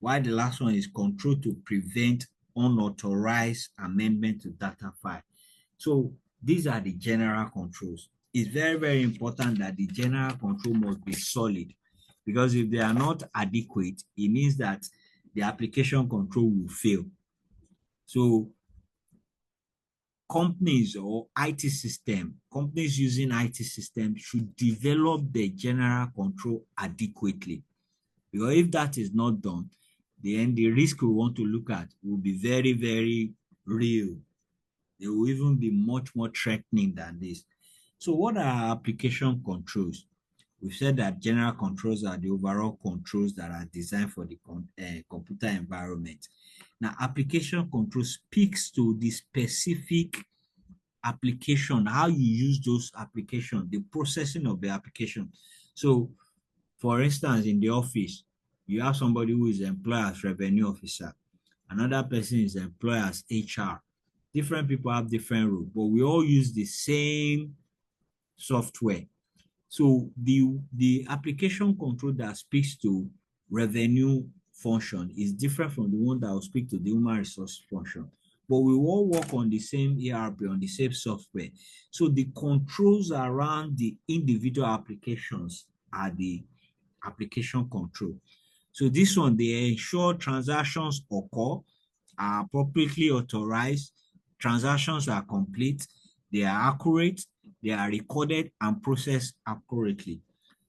while the last one is control to prevent unauthorized amendment to data file. So these are the general controls. It's very, very important that the general control must be solid, because if they are not adequate, it means that the application control will fail. So companies or companies using IT systems should develop the general control adequately. Because if that is not done, then the risk we want to look at will be very, very real. They will even be much more threatening than this. So what are application controls? We've said that general controls are the overall controls that are designed for the computer environment. Now, application control speaks to the specific application, how you use those applications, the processing of the application. So, for instance, in the office, you have somebody who is employed as revenue officer. Another person is employed as HR. Different people have different roles, but we all use the same software. So the application control that speaks to revenue function is different from the one that will speak to the human resource function. But we all work on the same ERP, on the same software. So the controls around the individual applications are the application control. So this one, they ensure transactions occur, are appropriately authorized, transactions are complete, they are accurate, they are recorded and processed accurately.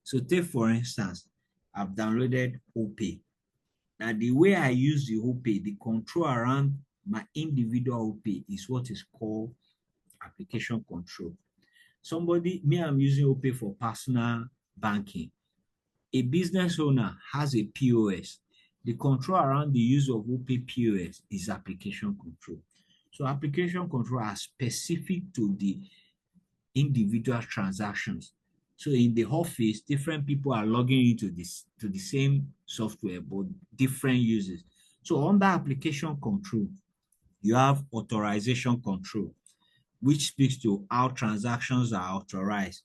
So take for instance, I've downloaded OPay. Now the way I use the OPay, the control around my individual OPay is what is called application control. I'm using OPay for personal banking. A business owner has a POS. The control around the use of OPay POS is application control. So application control are specific to the individual transactions. So in the office, different people are logging into the same software, but different users. So under application control, you have authorization control, which speaks to how transactions are authorized.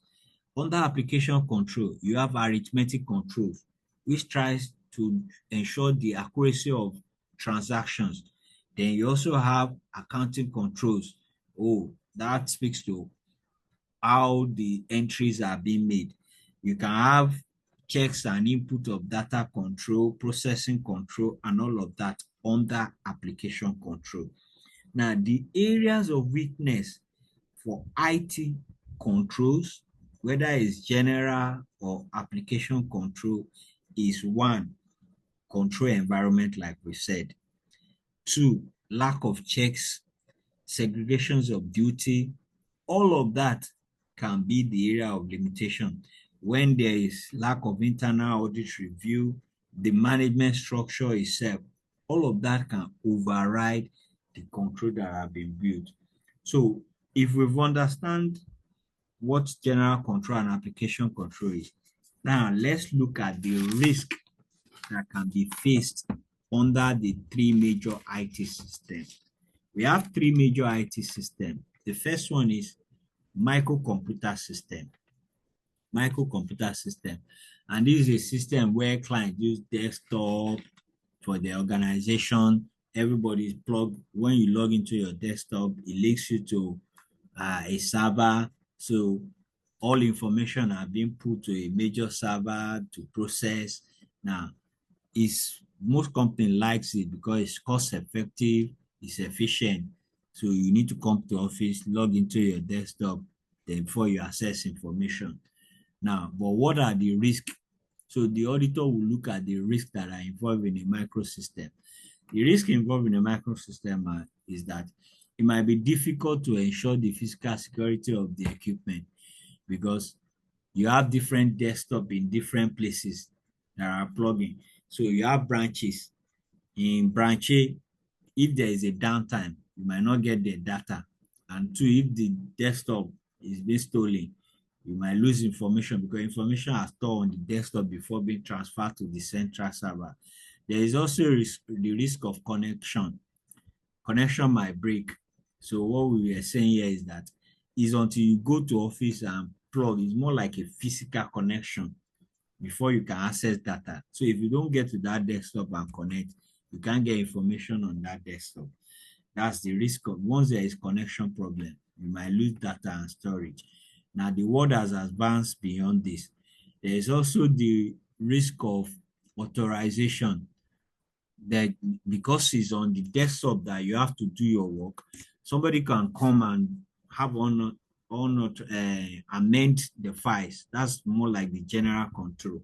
Under application control, you have arithmetic controls, which tries to ensure the accuracy of transactions. Then you also have accounting controls. Oh, that speaks to how the entries are being made. You can have checks and input of data control, processing control, and all of that under application control. Now, the areas of weakness for IT controls, whether it's general or application control, is one, control environment, like we said. Two, lack of checks, segregations of duty. All of that can be the area of limitation. When there is lack of internal audit review, the management structure itself, all of that can override the control that have been built. So if we've understand what general control and application control is, now let's look at the risk that can be faced under the three major IT systems. We have three major IT systems. The first one is microcomputer system. Microcomputer system. And this is a system where clients use desktop for the organization. Everybody is plugged. When you log into your desktop, it links you to a server. So all information are being put to a major server to process. Now, most company likes it because it's cost effective, it's efficient. So you need to come to office, log into your desktop, then before you access information. Now, but what are the risks? So the auditor will look at the risks that are involved in a microsystem. The risk involved in a microsystem is that it might be difficult to ensure the physical security of the equipment because you have different desktop in different places that are plugging. So you have branches. In branch A, if there is a downtime, you might not get the data. And two, if the desktop is being stolen, you might lose information because information are stored on the desktop before being transferred to the central server. There is also the risk of connection. Connection might break. So what we are saying here is that is until you go to office and plug, it's more like a physical connection before you can access data. So if you don't get to that desktop and connect, you can't get information on that desktop. That's the risk of once there is connection problem, you might lose data and storage. Now the world has advanced beyond this. There is also the risk of authorization that because it's on the desktop that you have to do your work, somebody can come and have amend the files. That's more like the general control.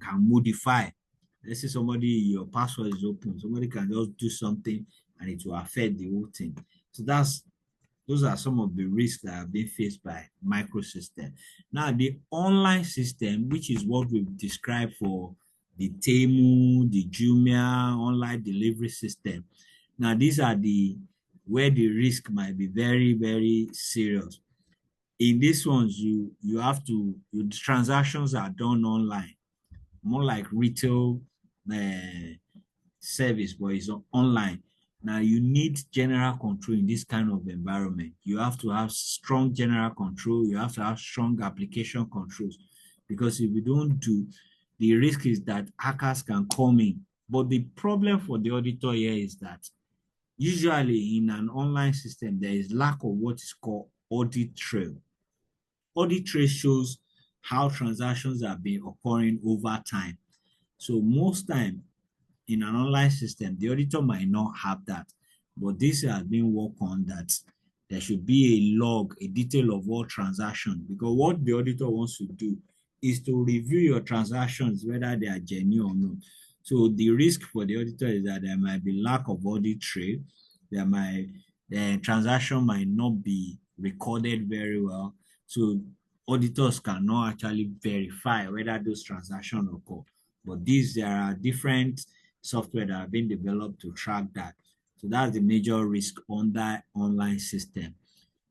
Can modify. Let's say your password is open. Somebody can just do something and it will affect the whole thing. So those are some of the risks that have been faced by microsystem. Now, the online system, which is what we've described for the Temu, the Jumia online delivery system. Now, these are where the risk might be very, very serious. In these ones, your transactions are done online, more like retail service, but it's online. Now, you need general control in this kind of environment. You have to have strong general control. You have to have strong application controls because if you don't do, the risk is that hackers can come in. But the problem for the auditor here is that usually in an online system, there is lack of what is called audit trail. Audit trail shows how transactions have been occurring over time. So most time in an online system, the auditor might not have that, but this has been worked on that there should be a log, a detail of all transactions, because what the auditor wants to do is to review your transactions, whether they are genuine or not. So the risk for the auditor is that there might be lack of audit trail, the transaction might not be recorded very well. So auditors cannot actually verify whether those transactions occur. But there are different software that have been developed to track that. So that's the major risk on that online system.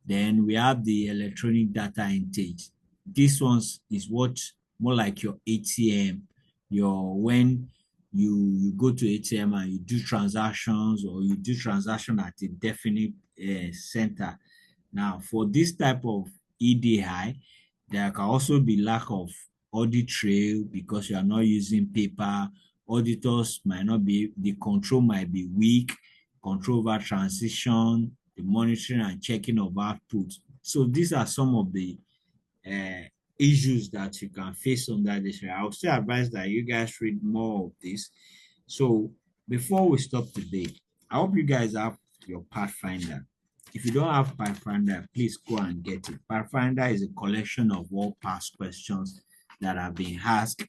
Then we have the electronic data intake. This one is what more like your ATM. When you go to ATM and you do transactions, or you do transaction at a definite center. Now, for this type of EDI, there can also be lack of audit trail because you are not using paper. Auditors might not be, the control might be weak, control over transition, the monitoring and checking of output. So these are some of the issues that you can face under this. I would still advise that you guys read more of this. So before we stop today, I hope you guys have your Pathfinder. If you don't have Pathfinder, please go and get it. Pathfinder is a collection of all past questions that have been asked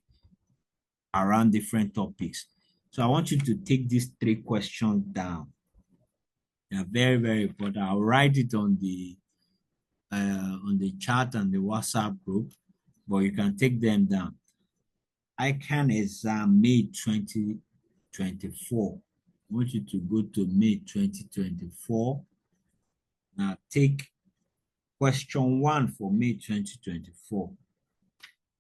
around different topics. So I want you to take these 3 questions down. They're very, very important. I'll write it on the chat and the WhatsApp group, but you can take them down. ICAN exam May 2024. I want you to go to May 2024. Now take question 1 for May 2024.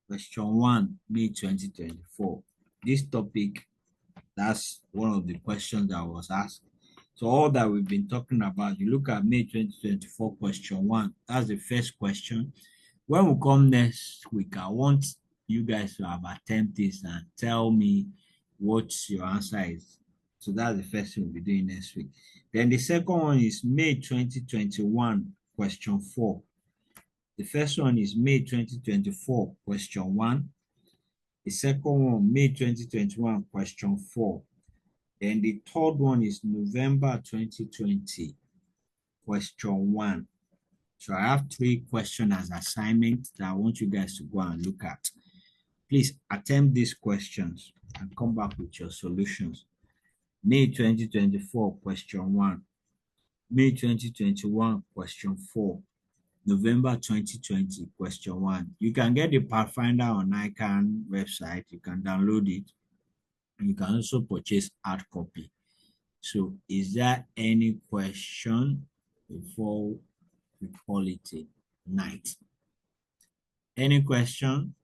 Question 1, May 2024. This topic, that's one of the questions that was asked. So all that we've been talking about, you look at May 2024 question 1, that's the first question. When we come next week, I want you guys to have attempted this and tell me what your answer is. So that's the first thing we'll be doing next week. Then the second one is May 2021, question 4. The first one is May 2024, question 1. The second one, May 2021, question 4. Then the third one is November 2020, question 1. So I have 3 questions as assignment that I want you guys to go and look at. Please attempt these questions and come back with your solutions. May 2024, question 1. May 2021, question 4. November 2020, question 1. You can get the Pathfinder on ICAN website. You can download it. You can also purchase hard copy. So is there any question before we call it a night? Any question?